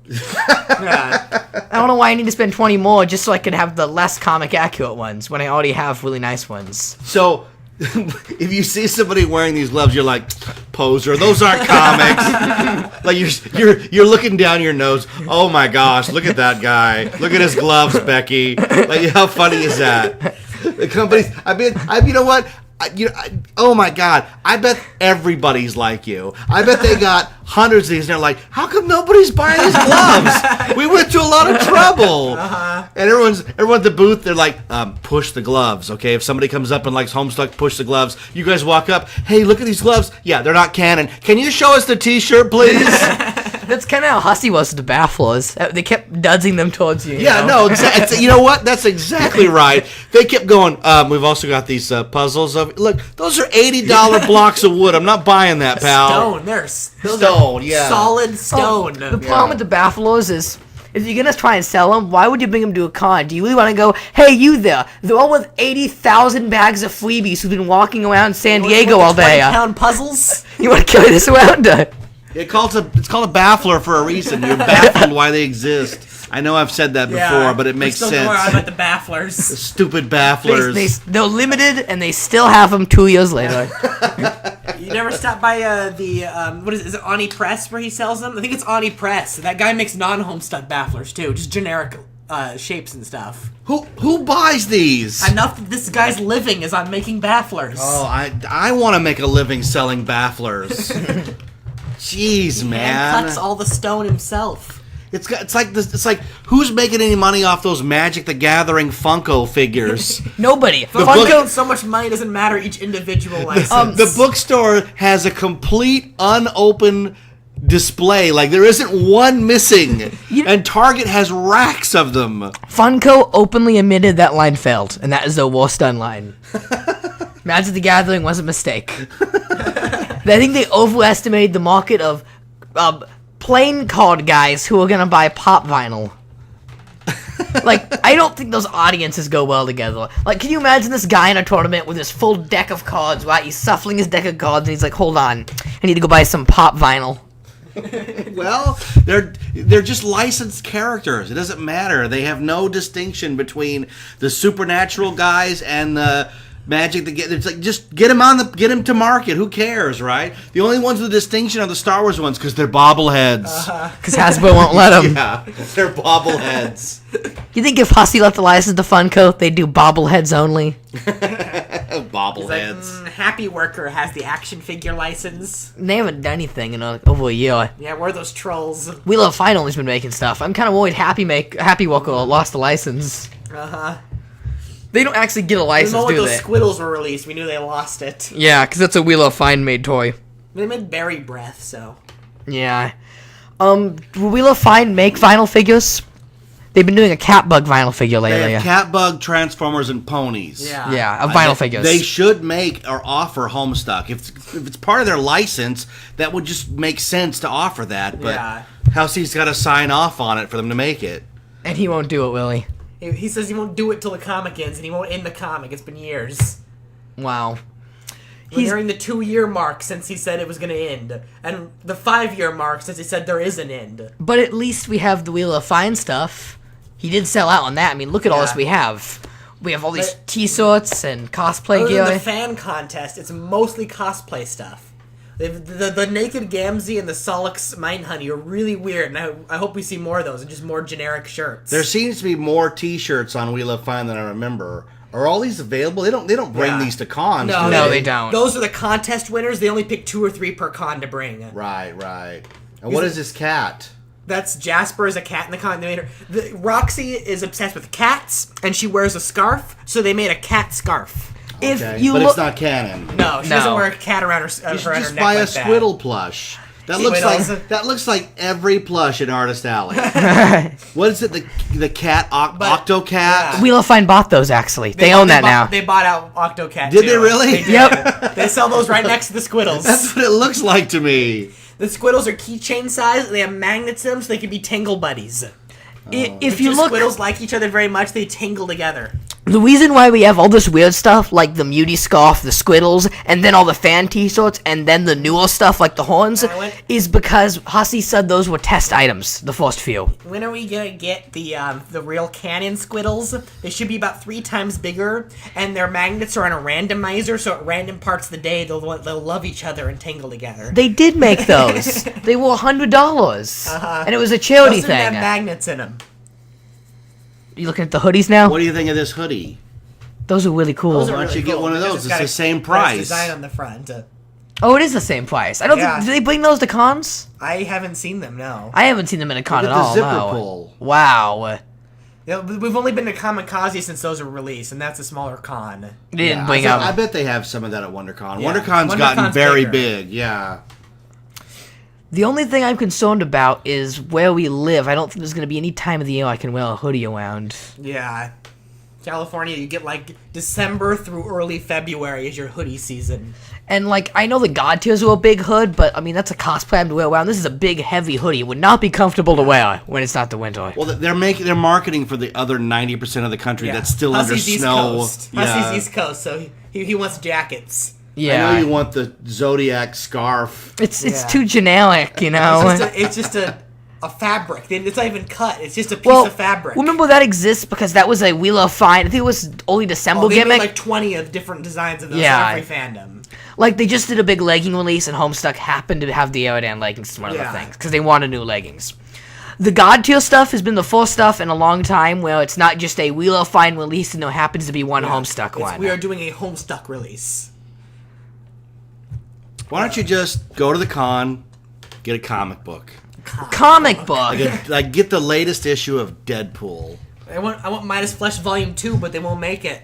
I don't know why I need to spend 20 more just so I can have the less comic accurate ones when I already have really nice ones. So, if you see somebody wearing these gloves, you're like, poser. Those aren't comics. Like you're looking down your nose. Oh my gosh, look at that guy. Look at his gloves, Becky. Like, how funny is that? The companies. You know what? Oh my God! I bet everybody's like you. I bet they got hundreds of these, and they're like, "How come nobody's buying these gloves? We went to a lot of trouble." And everyone's at the booth. They're like, "Push the gloves, okay? If somebody comes up and likes Homestuck, push the gloves." You guys walk up. Hey, look at these gloves. Yeah, they're not canon. Can you show us the T-shirt, please? That's kind of how Hussy was to the bafflers. They kept dudsing them towards you. You know what? That's exactly right. They kept going. We've also got these puzzles of. Look, those are $80 blocks of wood. I'm not buying that, pal. Those are stone, yeah. Solid stone. The problem with the Baffalos is, if you're gonna try and sell them, why would you bring them to a con? Do you really want to go, hey, you there, the one with 80,000 bags of freebies who's been walking around San Diego all day? 20-pound puzzles? You want to carry this around? It's called a baffler for a reason. You're baffled why they exist. I know I've said that before, but it makes we're still sense. Going on about the bafflers. The stupid bafflers. They're limited, and they still have them 2 years later. You never stopped by what is it Ani Press where he sells them? I think it's Ani Press. That guy makes non-Homestuck bafflers too, just generic shapes and stuff. Who buys these? Enough that this guy's living is on making bafflers. Oh, I want to make a living selling bafflers. Jeez, man. He cuts all the stone himself. It's like who's making any money off those Magic the Gathering Funko figures? Nobody. Funko, so much money doesn't matter each individual license. The bookstore has a complete unopened display. Like there isn't one missing, and Target has racks of them. Funko openly admitted that line failed, and that is the worst done line. Magic the Gathering was a mistake. I think they overestimated the market of playing card guys who are gonna buy pop vinyl. Like, I don't think those audiences go well together. Like, can you imagine this guy in a tournament with his full deck of cards, right? He's shuffling his deck of cards, and he's like, hold on, I need to go buy some pop vinyl. Well, they're just licensed characters. It doesn't matter. They have no distinction between the supernatural guys and the Magic. It's like just get them to market. Who cares, right? The only ones with distinction are the Star Wars ones because they're bobbleheads. Because Hasbro won't let them. Yeah, they're bobbleheads. You think if Hussey left the license to Funko, they'd do bobbleheads only? Bobbleheads. Like, Happy Worker has the action figure license. They haven't done anything in over a year. Yeah, we're those trolls. Wheel of Fine only's been making stuff. I'm kind of worried Happy Walker lost the license. They don't actually get a license, The moment do those they? Squiddles were released, we knew they lost it. Yeah, because that's a Wheel of Fine made toy. They made Berry Breath, so... Yeah. Will Wheel of Fine make vinyl figures? They've been doing a Catbug vinyl figure lately. They have Catbug, Transformers, and ponies. Yeah. Of vinyl figures. They should make or offer Homestuck. If it's part of their license, that would just make sense to offer that. But House's got to sign off on it for them to make it. And he won't do it, will he? He says he won't do it till the comic ends, and he won't end the comic. It's been years. Wow. We're nearing the 2-year mark since he said it was going to end, and the 5-year mark since he said there is an end. But at least we have the Wheel of Fine stuff. He did sell out on that. I mean, look at all this we have. We have all these T-shirts and cosplay Other gear. than the fan contest, it's mostly cosplay stuff. The Naked Gamzee and the Solix Mindhoney are really weird, and I hope we see more of those and just more generic shirts. There seems to be more T-shirts on Wheel of Fine than I remember. Are all these available? They don't bring these to cons. No, they don't. Those are the contest winners. They only pick 2 or 3 per con to bring. Right. And what is this cat? That's Jasper as a cat in the con. Roxy is obsessed with cats, and she wears a scarf, so they made a cat scarf. Okay, but it's not canon. No, she doesn't wear a cat around her. You should just buy a Squiddle plush. That looks like every plush in Artist Alley. What is it? The cat Octocat? Yeah. Wheel of Fine bought those actually. They own that now. They bought out Octocat. Did they really? Yep. They sell those right next to the Squiddles. That's what it looks like to me. The Squiddles are keychain size. They have magnets in them, so they can be tangle buddies. If you look, Squiddles like each other very much. They tingle together. The reason why we have all this weird stuff, like the Muty Scarf, the Squiddles, and then all the fan T-shirts, and then the newer stuff like the horns, is because Hussey said those were test items, the first few. When are we gonna get the real canon Squiddles? They should be about 3 times bigger, and their magnets are on a randomizer, so at random parts of the day, they'll love each other and tingle together. They did make those. They were $100, and it was a charity thing. Have magnets in them. You looking at the hoodies now? What do you think of this hoodie? Those are really cool. Why don't you get one of those? It's the same price. Design on the front. Oh, it is the same price. I don't think. Do they bring those to cons? I haven't seen them. No. I haven't seen them in a con at all. Look at the zipper pull. Wow. Yeah, we've only been to Kamikaze since those were released, and that's a smaller con. They didn't bring out. I bet they have some of that at WonderCon. Yeah. WonderCon's gotten very big. Yeah. The only thing I'm concerned about is where we live. I don't think there's going to be any time of the year I can wear a hoodie around. Yeah. California, you get like December through early February is your hoodie season. And, like, I know the God tiers are a big hood, but, I mean, that's a cosplay item to wear around. This is a big, heavy hoodie. It would not be comfortable to wear when it's not the winter. Well, they're marketing for the other 90% of the country that's still Hussey's under East snow. Coast. Hussey's East Coast, so he wants jackets. Yeah. I know you want the Zodiac scarf. It's too generic, you know? It's just a fabric. It's not even cut. It's just a piece of fabric. Remember that exists because that was a Wheel of Fine. I think it was only December they gimmick. made like 20 of different designs of those in every fandom. Like, they just did a big legging release, and Homestuck happened to have the Aerodan leggings as one of the things, because they wanted new leggings. The God tier stuff has been the first stuff in a long time where it's not just a Wheel of Fine release and there happens to be one Homestuck one. We are doing a Homestuck release. Why don't you just go to the con, get a comic book? Comic book? Like get the latest issue of Deadpool. I want Midas Flesh Volume 2, but they won't make it.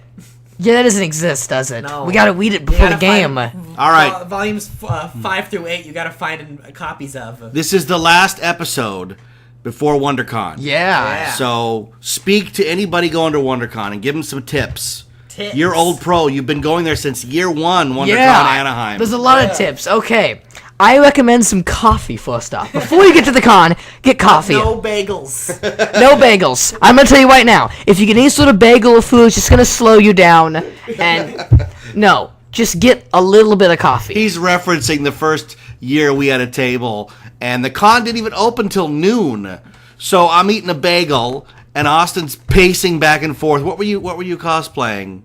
Yeah, that doesn't exist, does it? No. We gotta read it before the game. All right. Volumes 5 through 8, you gotta find copies of. This is the last episode before WonderCon. Yeah. So speak to anybody going to WonderCon and give them some tips. Tips. You're old pro. You've been going there since year one, WonderCon Anaheim. There's a lot of tips. Okay. I recommend some coffee first off. Before you get to the con, get coffee. No bagels. No bagels. I'm gonna tell you right now. If you get any sort of bagel or food, it's just gonna slow you down. And no, just get a little bit of coffee. He's referencing the first year we had a table, and the con didn't even open till noon. So I'm eating a bagel, and Austin's pacing back and forth. What were you cosplaying?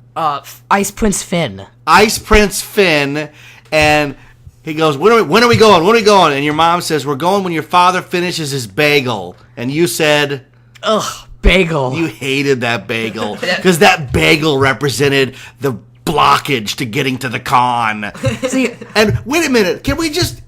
Ice Prince Finn. Ice Prince Finn, and he goes, when are we going? When are we going? And your mom says, we're going when your father finishes his bagel. And you said, Ugh, bagel. you hated that bagel because that bagel represented the blockage to getting to the con. See, And wait a minute, can we just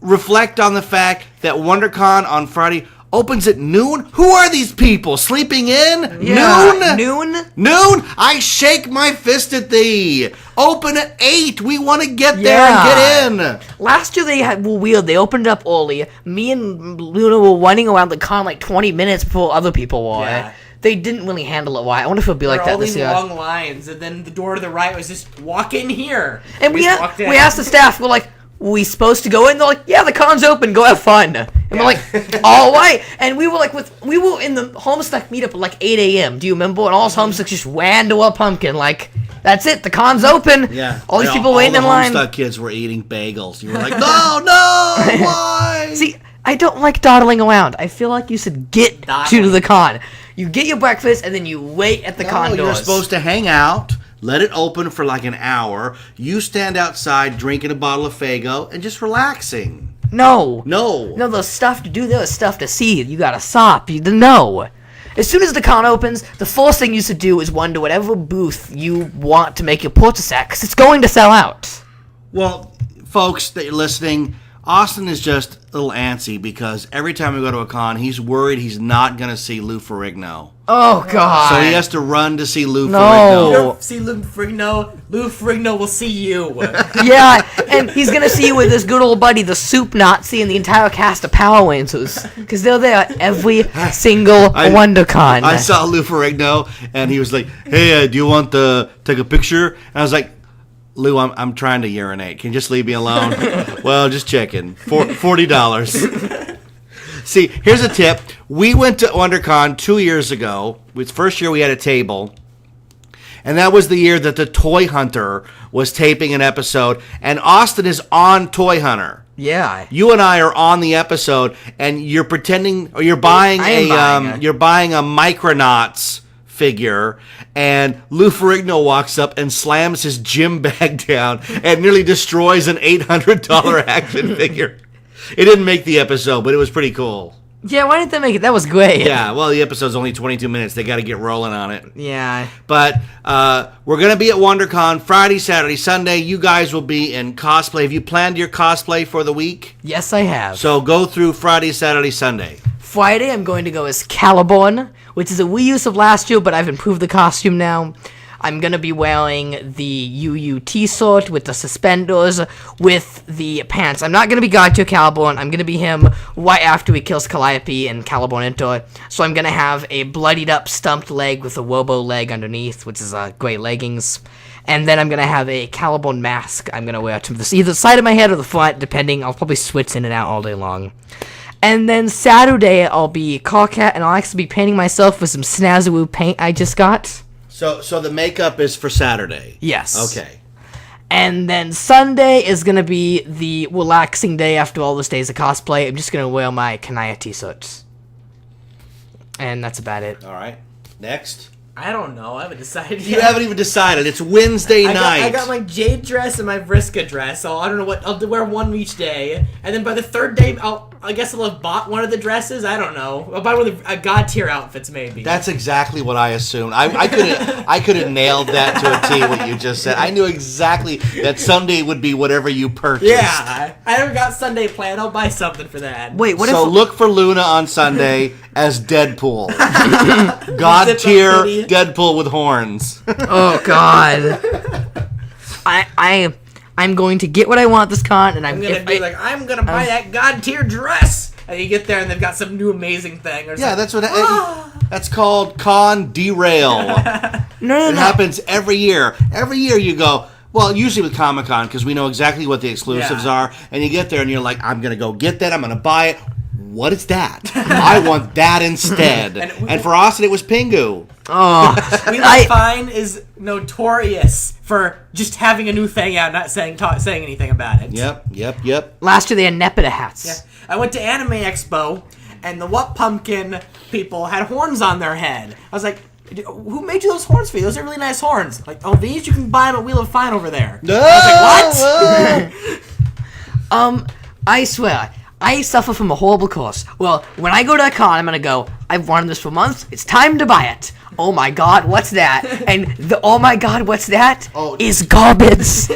reflect on the fact that WonderCon on Friday opens at noon? Who are these people? Sleeping in? yeah, Noon? Noon? Noon? I shake my fist at thee. Open at 8. We want to get there and get in. Last year they were weird. They opened up early. Me and Luna were running around the con like 20 minutes before other people were. Yeah. They didn't really handle it right. I wonder if it'll be like There that are all this these year. long lines, and then the door to the right was just walk in here. And we just walked in. asked the staff, we're like, we supposed to go in? They're like, yeah, the con's open, go have fun. And we're like, all right. And we were like, we were in the Homestuck meetup at like 8 a.m. Do you remember? And all us Homestucks just ran to a pumpkin like, that's it, the con's open. Yeah. All these people waiting in line. All the Homestuck kids were eating bagels. You were like, no, why? See, I don't like dawdling around. I feel like you should get to the con. You get your breakfast and then you wait at the con doors. You're supposed to hang out, let it open for like an hour. You stand outside drinking a bottle of Faygo and just relaxing. No, there's stuff to do. There's stuff to see. You gotta stop. No. As soon as the con opens, the first thing you should do is wander whatever booth you want to make your purchase at, because it's going to sell out. Well, folks that you're listening, Austin is just a little antsy because every time we go to a con, he's worried he's not going to see Lou Ferrigno. Oh, God. So he has to run to see Lou You Ferrigno. don't see Lou Ferrigno. Lou Ferrigno will see you. Yeah, and he's going to see you with his good old buddy, the Soup Nazi, and the entire cast of Power Rangers, because they're there every single WonderCon. I saw Lou Ferrigno, and he was like, hey, do you want to take a picture? And I was like, Lou, I'm trying to urinate. Can you just leave me alone? Well, just checking. $40. See, here's a tip. We went to WonderCon 2 years ago. It was the first year we had a table. And that was the year that the Toy Hunter was taping an episode. And Austin is on Toy Hunter. Yeah. You and I are on the episode, and you're pretending, or you're buying you're buying a Micronauts figure, and Lou Ferrigno walks up and slams his gym bag down and nearly destroys an $800 action figure. It didn't make the episode, but it was pretty cool. Yeah, why didn't they make it? That was great. Yeah, well, the episode's only 22 minutes. They got to get rolling on it. Yeah. But we're going to be at WonderCon Friday, Saturday, Sunday. You guys will be in cosplay. Have you planned your cosplay for the week? Yes, I have. So go through Friday, Saturday, Sunday. Friday, I'm going to go as Caliborn, which is a reuse of last year, but I've improved the costume now. I'm gonna be wearing the UU t-shirt with the suspenders with the pants. I'm not gonna be God Tier Caliborn. I'm gonna be him right after he kills Calliope and Caliborn Enter. So I'm gonna have a bloodied up stumped leg with a Wobo leg underneath, which is great leggings. And then I'm going to have a Caliborn mask I'm going to wear to either side of my head or the front, depending. I'll probably switch in and out all day long. And then Saturday, I'll be Carcat, and I'll actually be painting myself with some Snazzawoo paint I just got. So the makeup is for Saturday? Yes. Okay. And then Sunday is going to be the relaxing day after all those days of cosplay. I'm just going to wear my Kanaya t-shirts. And that's about it. All right. Next. I don't know. I haven't decided yet. You haven't even decided. It's Wednesday night. I got my Jade dress and my Vriska dress, so I don't know what... I'll wear one each day. And then by the third day, I guess I'll have bought one of the dresses. I don't know. I'll buy one of the God tier outfits, maybe. That's exactly what I assumed. I could have nailed that to a T, what you just said. I knew exactly that Sunday would be whatever you purchased. Yeah. I haven't got Sunday planned. I'll buy something for that. Wait, what so if... look for Luna on Sunday as Deadpool. God tier Deadpool with horns. Oh, God. I'm going to get what I want this con, and I'm going to be I'm going to buy that God tier dress. And you get there, and they've got some new amazing thing. Or yeah, that's what... That's called Con Derail. No. It happens every year. Every year you go... Well, usually with Comic-Con, because we know exactly what the exclusives are, and you get there and you're like, I'm going to go get that, I'm going to buy it. What is that? I want that instead. And for Austin, it was Pingu. Oh. We Like Fine is notorious for just having a new thing out, not saying anything about it. Yep. Last year they had Nepeta hats. Yeah. I went to Anime Expo, and the What Pumpkin people had horns on their head. I was like, who made you those horns for you? Those are really nice horns. Like, oh, these? You can buy them at Wheel of Fine over there. No! I was like, what? I swear, I suffer from a horrible curse. Well, when I go to a con, I'm gonna go, I've wanted this for months, it's time to buy it. Oh my god, what's that? And the oh my god, what's that? Is garbage.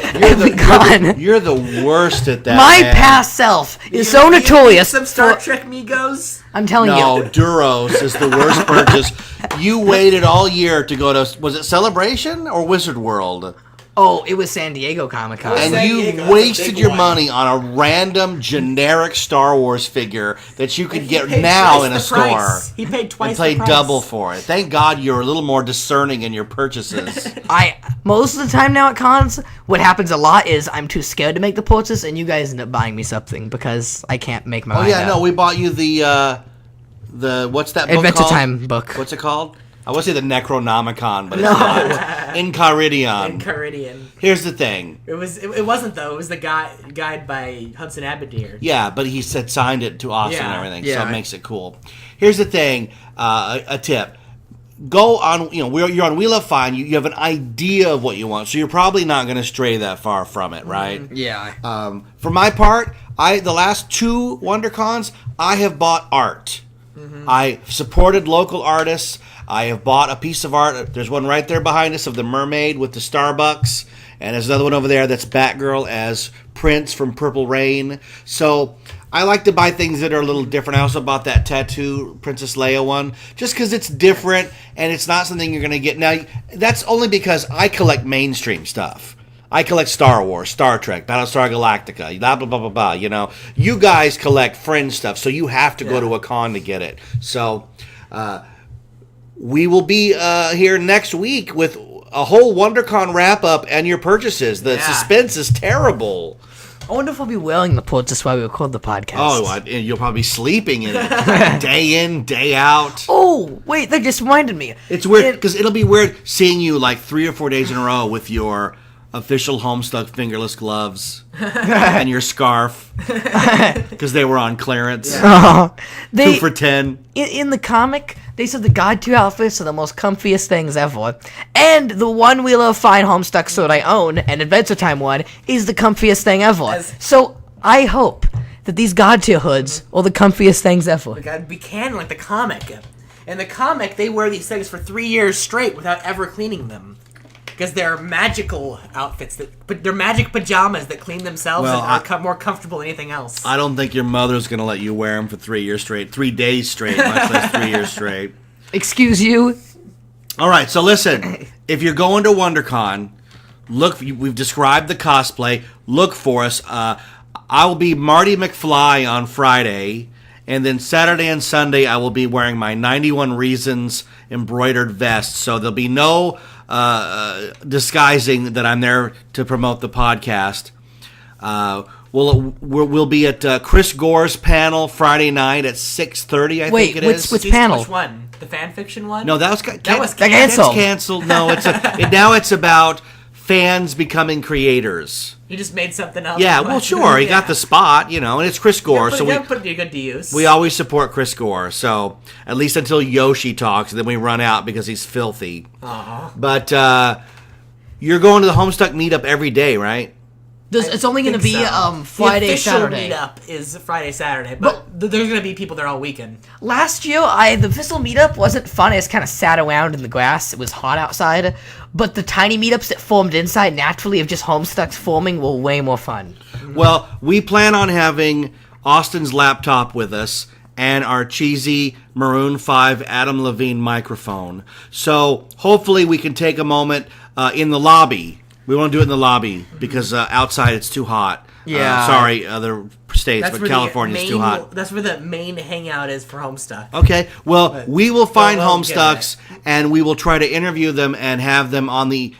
You're the worst at that. My past self is so notorious. Some Star Trek Migos? I'm telling you. No, Duros is the worst purchase. You waited all year to go to, was it Celebration or Wizard World? Oh, it was San Diego Comic-Con. And you wasted your money on a random generic Star Wars figure that you could get now in a store. He paid twice and the price. paid double for it. Thank God you're a little more discerning in your purchases. Most of the time now at cons, what happens a lot is I'm too scared to make the purchase, and you guys end up buying me something because I can't make my mind up. No, we bought you the what's that book Adventure called? Time book. What's it called? I want to say the Necronomicon, but it's not. Enchiridion. Here's the thing. It wasn't though. It was the guide by Hudson Abadir. Yeah, but he signed it to Austin and everything, so it makes it cool. Here's the thing. A tip. Go on. You're on Wheel of Fine. You have an idea of what you want, so you're probably not going to stray that far from it, right? Yeah. For my part, the last 2 WonderCons, I have bought art. I supported local artists. I have bought a piece of art. There's one right there behind us of the mermaid with the Starbucks. And there's another one over there that's Batgirl as Prince from Purple Rain. So I like to buy things that are a little different. I also bought that tattoo Princess Leia one just because it's different and it's not something you're going to get. Now, that's only because I collect mainstream stuff. I collect Star Wars, Star Trek, Battlestar Galactica, blah, blah, blah, blah, blah. You guys collect fringe stuff, so you have to go to a con to get it. So we will be here next week with a whole WonderCon wrap-up and your purchases. The suspense is terrible. I wonder if I'll be wearing the purchase while we record the podcast. Oh, you'll probably be sleeping in it. Day in, day out. Oh, wait, that just reminded me. It's weird, because it'll be weird seeing you like 3 or 4 days in a row with your official Homestuck fingerless gloves and your scarf because they were on clearance. 2 for $10. In the comic, they said the God 2 outfits are the most comfiest things ever. And the one Wheel of Fine Homestuck suit I own, an Adventure Time one, is the comfiest thing ever. So I hope that these God tier hoods are the comfiest things ever. We gotta be canon like the comic. In the comic, they wear these things for 3 years straight without ever cleaning them. Because they're magical outfits, but they're magic pajamas that clean themselves and are more comfortable than anything else. I don't think your mother's going to let you wear them for 3 years straight. 3 days straight, much less 3 years straight. Excuse you? All right, so listen. if you're going to WonderCon, look. We've described the cosplay. Look for us. I will be Marty McFly on Friday, and then Saturday and Sunday I will be wearing my 91 Reasons embroidered vest. So there'll be no disguising that I'm there to promote the podcast. We'll be at Chris Gore's panel Friday night at 6:30. I think it is. Which panel? Which one? The fan fiction one? No, that was canceled. That's canceled. No, now it's about fans becoming creators. You just made something up. Yeah, well, sure. He got the spot, and it's Chris Gore. So we put it good to use. We always support Chris Gore. So at least until Yoshi talks, then we run out because he's filthy. Aww. But you're going to the Homestuck meetup every day, right? It's only going to be Friday, Saturday. The official meetup is Friday, Saturday, but there's going to be people there all weekend. Last year, the official meetup wasn't fun. I just kind of sat around in the grass. It was hot outside. But the tiny meetups that formed inside naturally of just Homestucks forming were way more fun. Well, we plan on having Austin's laptop with us and our cheesy Maroon 5 Adam Levine microphone. So hopefully we can take a moment in the lobby. We want to do it in the lobby because outside it's too hot. Yeah. Sorry, other states, but California's too hot. That's where the main hangout is for Homestuck. Okay, well, we will find we'll Homestucks and we will try to interview them and have them on the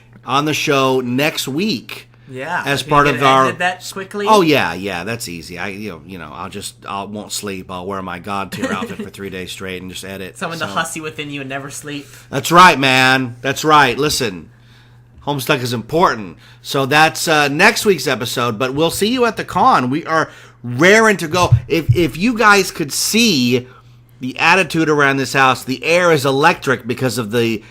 show next week. Yeah, as part of our. Edit that quickly. Oh yeah, that's easy. I won't sleep. I'll wear my God tier outfit for 3 days straight and just edit. Summon the hussy within you and never sleep. That's right, man. That's right. Listen. Homestuck is important. So that's next week's episode, but we'll see you at the con. We are raring to go. If you guys could see the attitude around this house, the air is electric because of the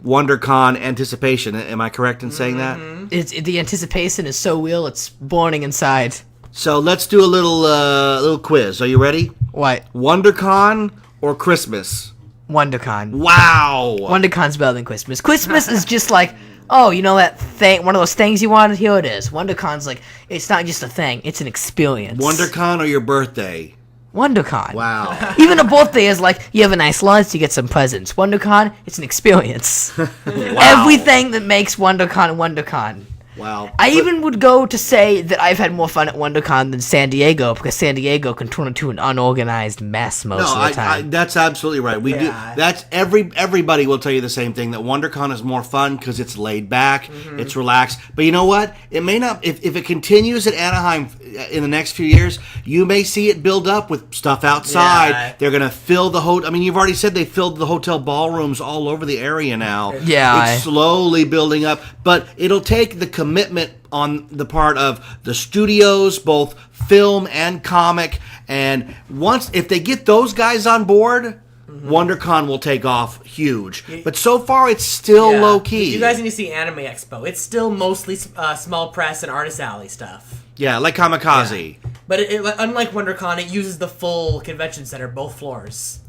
WonderCon anticipation. Am I correct in saying that? The anticipation is so real, it's burning inside. So let's do a little quiz. Are you ready? What? WonderCon or Christmas? WonderCon. Wow. WonderCon's better than Christmas. Christmas is just like... Oh, you know that thing? One of those things you wanted? Here it is. WonderCon's like, it's not just a thing, it's an experience. WonderCon or your birthday? WonderCon. Wow. Even a birthday is like, you have a nice lunch, you get some presents. WonderCon, it's an experience. Wow. Everything that makes WonderCon WonderCon. Wow. I even would go to say that I've had more fun at WonderCon than San Diego because San Diego can turn into an unorganized mess most of the time. That's absolutely right. We do. That's everybody will tell you the same thing, that WonderCon is more fun because it's laid back, it's relaxed. But you know what? It may not. If it continues at Anaheim in the next few years, you may see it build up with stuff outside. Yeah. They're going to fill the hotel. I mean, you've already said they filled the hotel ballrooms all over the area now. Yeah. It's slowly building up, but it'll take the commitment on the part of the studios, both film and comic, and if they get those guys on board, WonderCon will take off huge. But so far, it's still low key. You guys need to see Anime Expo. It's still mostly small press and artist alley stuff. Yeah, like Kamikaze. Yeah. But unlike WonderCon, it uses the full convention center, both floors.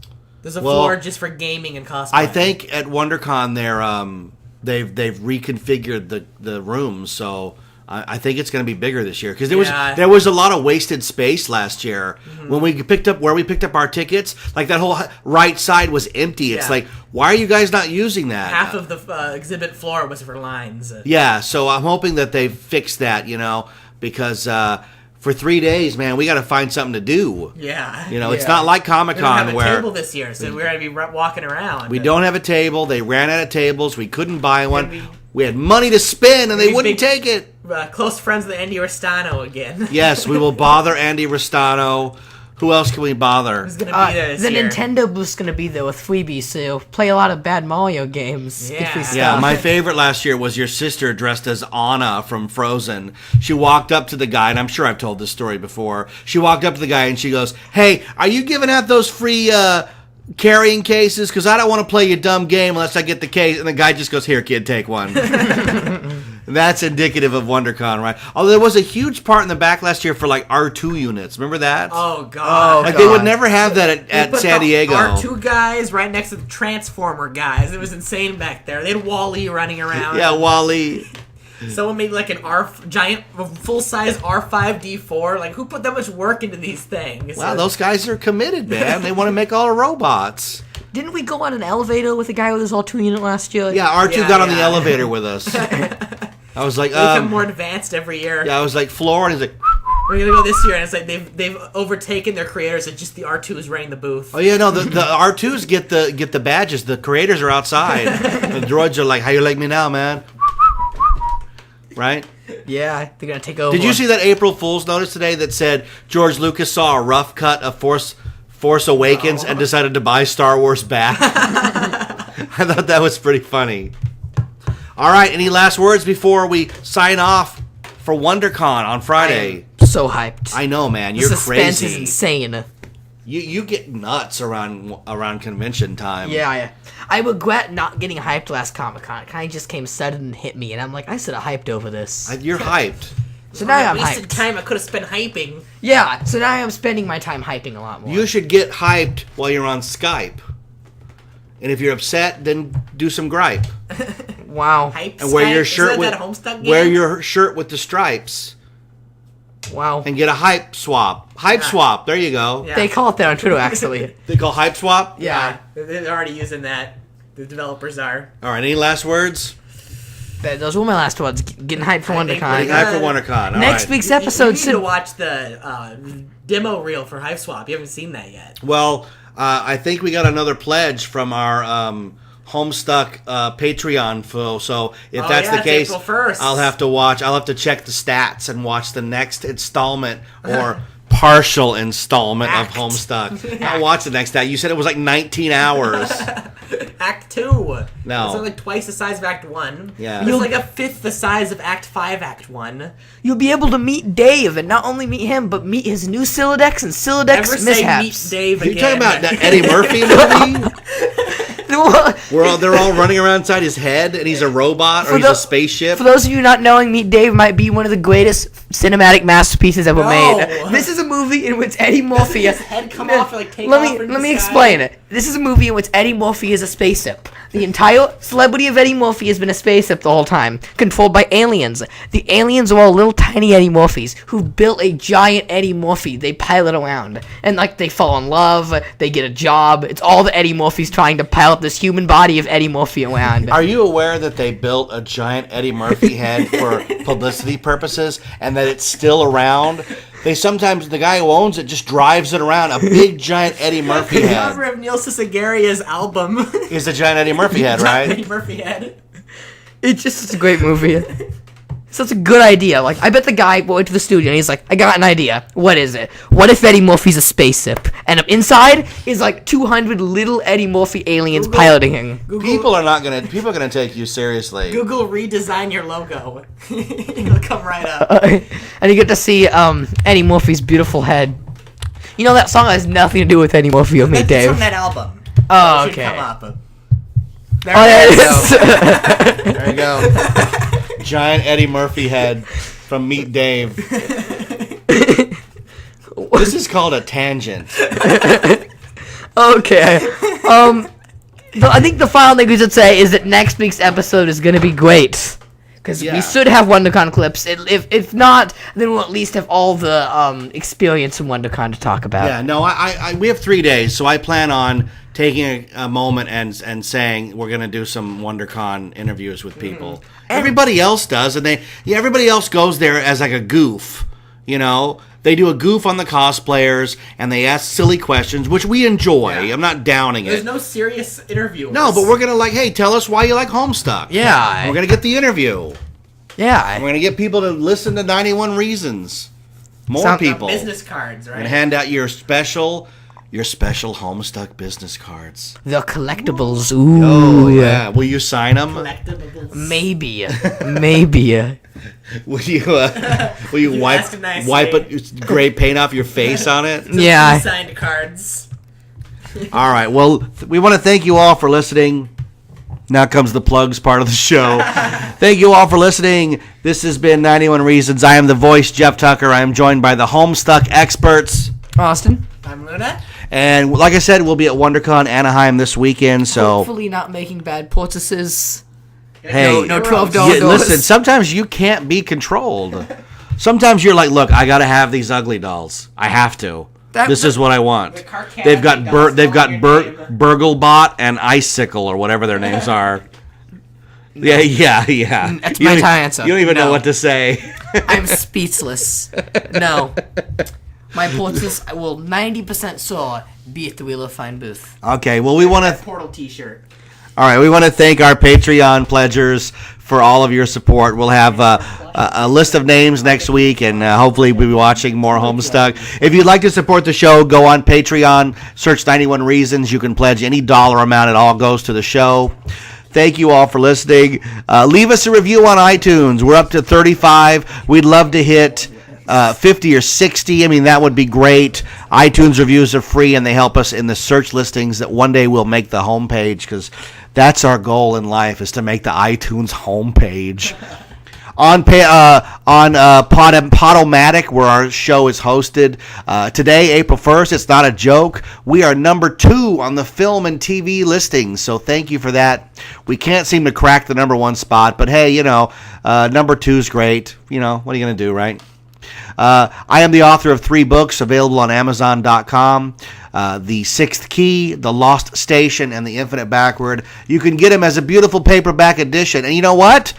There's a floor just for gaming and cosplay. I think at WonderCon they've reconfigured the rooms, so I think it's going to be bigger this year because there was a lot of wasted space last year when we picked up our tickets. Like that whole right side was empty. It's like, why are you guys not using that? Half of the exhibit floor was for lines. Yeah, so I'm hoping that they've fixed that, because for 3 days, man, we got to find something to do. Yeah. It's not like Comic-Con where... We don't have a where... table this year, so we're going to be walking around. We don't have a table. They ran out of tables. We couldn't buy one. We had money to spend, and they wouldn't take it. Close friends with Andy Ristano again. Yes, we will bother Andy Ristano. Who else can we bother? Who's going to be there this year? Nintendo booth's going to be there with freebies, so you'll play a lot of bad Mario games. Yeah, my favorite last year was your sister dressed as Anna from Frozen. She walked up to the guy, and I'm sure I've told this story before. She walked up to the guy, and she goes, "Hey, are you giving out those free carrying cases? Because I don't want to play your dumb game unless I get the case." And the guy just goes, "Here, kid, take one." That's indicative of WonderCon, right? Although there was a huge part in the back last year for like R2 units. Remember that? Oh, God. They would never have that at San Diego. R2 guys right next to the Transformer guys. It was insane back there. They had Wall-E running around. Yeah, Wall-E. Someone made like an giant, full-size R5-D4. Like, who put that much work into these things? Wow, those guys are committed, man. They want to make all the robots. Didn't we go on an elevator with a guy with his R2 unit last year? Yeah, R2 Yeah, got on the yeah. elevator with us. I was like, They become more advanced every year. yeah, I was like, floor, and he's like, We're gonna go this year, and it's like they've overtaken their creators, and just the R2s running the booth. oh yeah, no, the R2s get the badges. The creators are outside. The droids are like, how you like me now, man? Right? Yeah, they're gonna take over. Did you see that April Fool's notice today that said George Lucas saw a rough cut of Force Awakens and decided to buy Star Wars back? I thought that was pretty funny. All right, any last words before we sign off for WonderCon on Friday? So hyped. I know, man. The You're suspense crazy. is insane. You get nuts around convention time. Yeah. I regret not getting hyped last Comic-Con. It kind of just came sudden and hit me, and I'm like, I should have hyped over this. You're hyped. So now I'm wasted hyped. time I could have spent hyping. Yeah, so now I'm spending my time hyping a lot more. You should get hyped while you're on Skype. And if you're upset, then do some gripe. Wow. Hype. And wear your Isn't shirt that with that Homestuck game? wear your shirt with the stripes Wow. and get a hype swap. Hype swap. There you go. Yeah. They call it that on Twitter, actually. They call hype swap. Yeah. They're already using that. The developers are. All right. Any last words? Those were my last words. Getting hyped for I think WonderCon. Getting hyped for WonderCon. All Next right. week's You episode need to should... watch the demo reel for Hype Swap. You haven't seen that yet. Well, I think we got another pledge from our Homestuck Patreon. So if that's yeah, the it's case, April 1st. I'll have to check the stats and watch the next installment or partial installment Act. of Homestuck. I'll watch the next. You said it was like 19 hours. Act 2. No. It's only like twice the size of Act 1. Yeah. It's like a fifth the size of Act 5, Act 1. You'll be able to meet Dave, and not only meet him, but meet his new Silodex and Silodex Never say mishaps. meet Dave Are you talking again. about that Eddie Murphy movie? They're all running around inside his head, and he's a robot or he's a spaceship. For those of you not knowing, Meet Dave might be one of the greatest cinematic masterpieces ever No. made. This is a movie in which Eddie Murphy... His head come off or like take let off me into let me the sky? explain it. This is a movie in which Eddie Murphy is a spaceship. The entire celebrity of Eddie Murphy has been a spaceship the whole time, controlled by aliens. The aliens are all little tiny Eddie Murphys who built a giant Eddie Murphy they pilot around. And like they fall in love, they get a job. It's all the Eddie Murphys trying to pilot this human body of Eddie Murphy around. Are you aware that they built a giant Eddie Murphy head for publicity purposes and that it's still around? The guy who owns it just drives it around, a big giant Eddie Murphy The head. cover of Neil Cicigaria's album. Is the giant Eddie Murphy head, Eddie right? Murphy head. It's just such a great movie. Such a good idea. Like, I bet the guy went to the studio and he's like, I got an idea. What is it? What if Eddie Murphy's a spaceship? And inside is like 200 little Eddie Murphy aliens piloting him. People are gonna take you seriously. Google redesign your logo. It'll come right up. And you get to see Eddie Murphy's beautiful head. You know, that song has nothing to do with Eddie Murphy or me, That's Dave. from that album. Oh, It should okay. come up. There Oh, there it it is. is. There you go. Giant Eddie Murphy head from Meet Dave. This is called a tangent. Okay. I think the final thing we should say is that next week's episode is going to be great. Because Yeah. we should have WonderCon clips. If not, then we'll at least have all the experience from WonderCon to talk about. Yeah, no, we have 3 days, so I plan on taking a moment and saying we're gonna do some WonderCon interviews with people. Everybody else does, and everybody else goes there as like a goof. You know, they do a goof on the cosplayers and they ask silly questions, which we enjoy. Yeah. I'm not downing There's it. no serious interview. No, but we're gonna hey, tell us why you like Homestuck. Yeah. We're gonna get the interview. Yeah. We're gonna get people to listen to 91 Reasons. More Sound- people. business cards, right? And hand out your special Homestuck business cards. The collectibles. Ooh, yeah. Will you sign them? Collectibles. Maybe. Maybe. Will you wipe ask nicely. wipe it, gray paint off your face on it? Yeah. Signed cards. All right. Well, we want to thank you all for listening. Now comes the plugs part of the show. Thank you all for listening. This has been 91 Reasons. I am the voice, Jeff Tucker. I am joined by the Homestuck experts. Austin. I'm Luna. And like I said, we'll be at WonderCon Anaheim this weekend. So, Hopefully not making bad purchases. hey, No $12 doors. listen, sometimes you can't be controlled. Sometimes you're like, look, I got to have these ugly dolls. I have to. This is what I want. The Carcat They've got they've got Burglebot and Icicle or whatever their names are. Yeah. That's my entire answer. You don't even know what to say. I'm speechless. No. My portraits will 90% sure be at the Wheel of Fine booth. Okay, well, we want to... Portal t-shirt. All right, we want to thank our Patreon pledgers for all of your support. We'll have a list of names next week, and hopefully we'll be watching more Homestuck. If you'd like to support the show, go on Patreon, search 91 Reasons. You can pledge any dollar amount. It all goes to the show. Thank you all for listening. Leave us a review on iTunes. We're up to 35. We'd love to hit 50 or 60. I mean, that would be great. iTunes reviews are free, and they help us in the search listings that one day we'll make the homepage, because that's our goal in life, is to make the iTunes homepage. On Podomatic, where our show is hosted, today, April 1st, it's not a joke, we are number 2 on the film and TV listings, so thank you for that. We can't seem to crack the number 1 spot, but hey, number 2 is great. What are you going to do, right? I am the author of 3 books available on Amazon.com. The Sixth Key, The Lost Station, and The Infinite Backward. You can get them as a beautiful paperback edition. And you know what?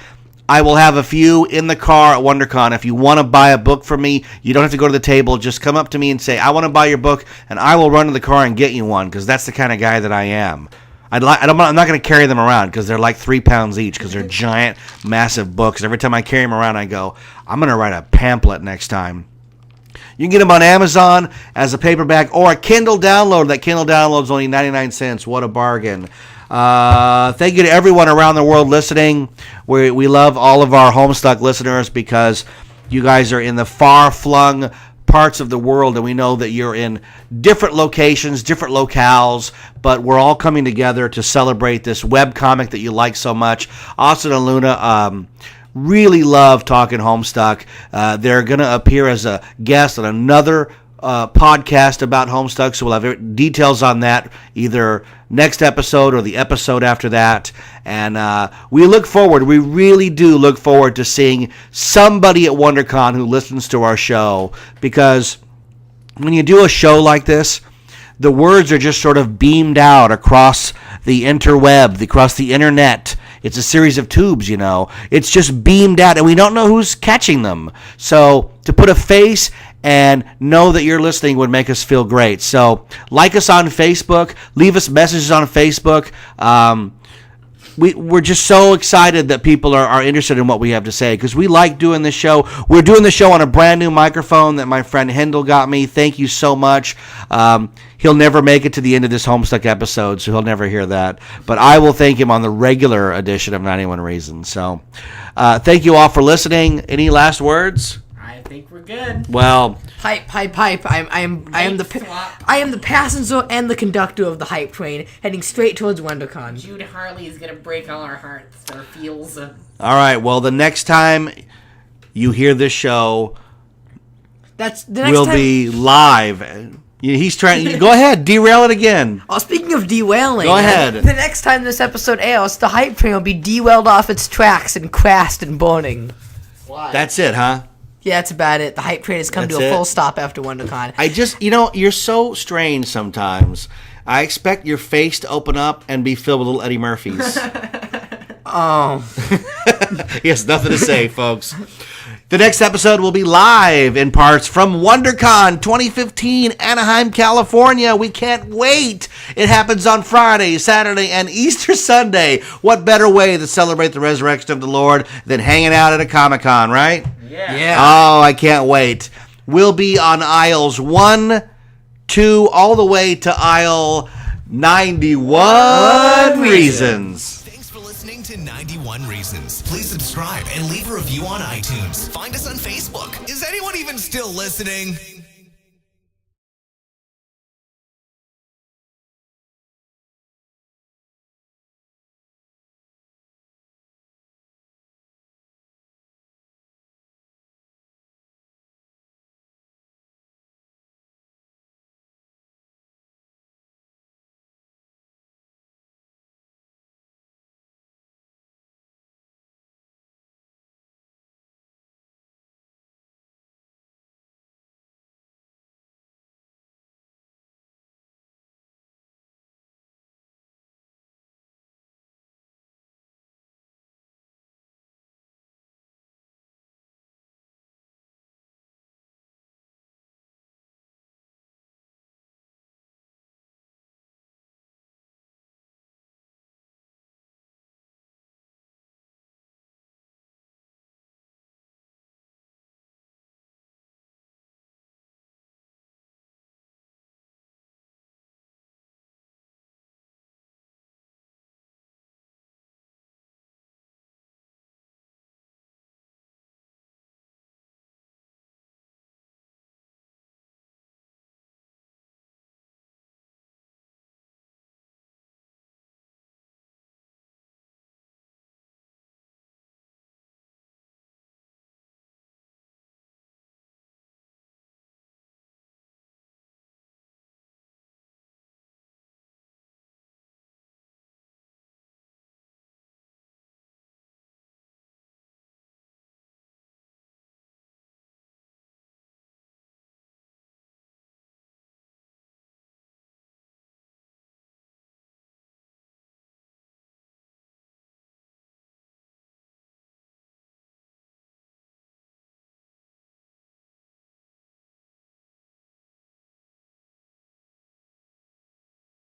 I will have a few in the car at WonderCon. If you want to buy a book from me, you don't have to go to the table. Just come up to me and say, I want to buy your book, and I will run to the car and get you one, because that's the kind of guy that I am. I'm not going to carry them around, because they're like 3 pounds each, because they're giant, massive books. Every time I carry them around, I go, I'm going to write a pamphlet next time. You can get them on Amazon as a paperback or a Kindle download. That Kindle download is only 99 cents. What a bargain. Thank you to everyone around the world listening. We love all of our Homestuck listeners, because you guys are in the far-flung parts of the world, and we know that you're in different locations, different locales, but we're all coming together to celebrate this webcomic that you like so much. Austin and Luna really love talking Homestuck. They're going to appear as a guest on another podcast about Homestuck, so we'll have details on that either next episode or the episode after that. And we really do look forward to seeing somebody at WonderCon who listens to our show, because when you do a show like this, the words are just sort of beamed out across the interweb, across the internet. It's a series of tubes, It's just beamed out, and we don't know who's catching them. So to put a face and know that you're listening would make us feel great. So like us on Facebook. Leave us messages on Facebook. We're just so excited that people are interested in what we have to say, because we like doing this show. We're doing the show on a brand new microphone that my friend Hendel got me. Thank you so much. He'll never make it to the end of this Homestuck episode, so he'll never hear that. But I will thank him on the regular edition of 91 Reasons. So thank you all for listening. Any last words? I think we're good. Well, Hype. I am the passenger and the conductor of the hype train, heading straight towards WonderCon. Jude Harley is gonna break all our hearts, our feels. All right. Well, the next time you hear this show, will be live. He's trying. Go ahead, derail it again. Oh, speaking of derailing, go ahead. The next time this episode airs, the hype train will be derailed off its tracks and crashed and burning. Why? That's it, huh? Yeah, that's about it. The hype train has come to a full stop after WonderCon. I just, you're so strange sometimes. I expect your face to open up and be filled with little Eddie Murphys. Oh. He has nothing to say, folks. The next episode will be live in parts from WonderCon 2015, Anaheim, California. We can't wait. It happens on Friday, Saturday, and Easter Sunday. What better way to celebrate the resurrection of the Lord than hanging out at a Comic-Con, right? Yeah. Oh, I can't wait. We'll be on aisles 1, 2, all the way to aisle 91 Reasons. To 91 Reasons. Please subscribe and leave a review on iTunes. Find us on Facebook. Is anyone even still listening?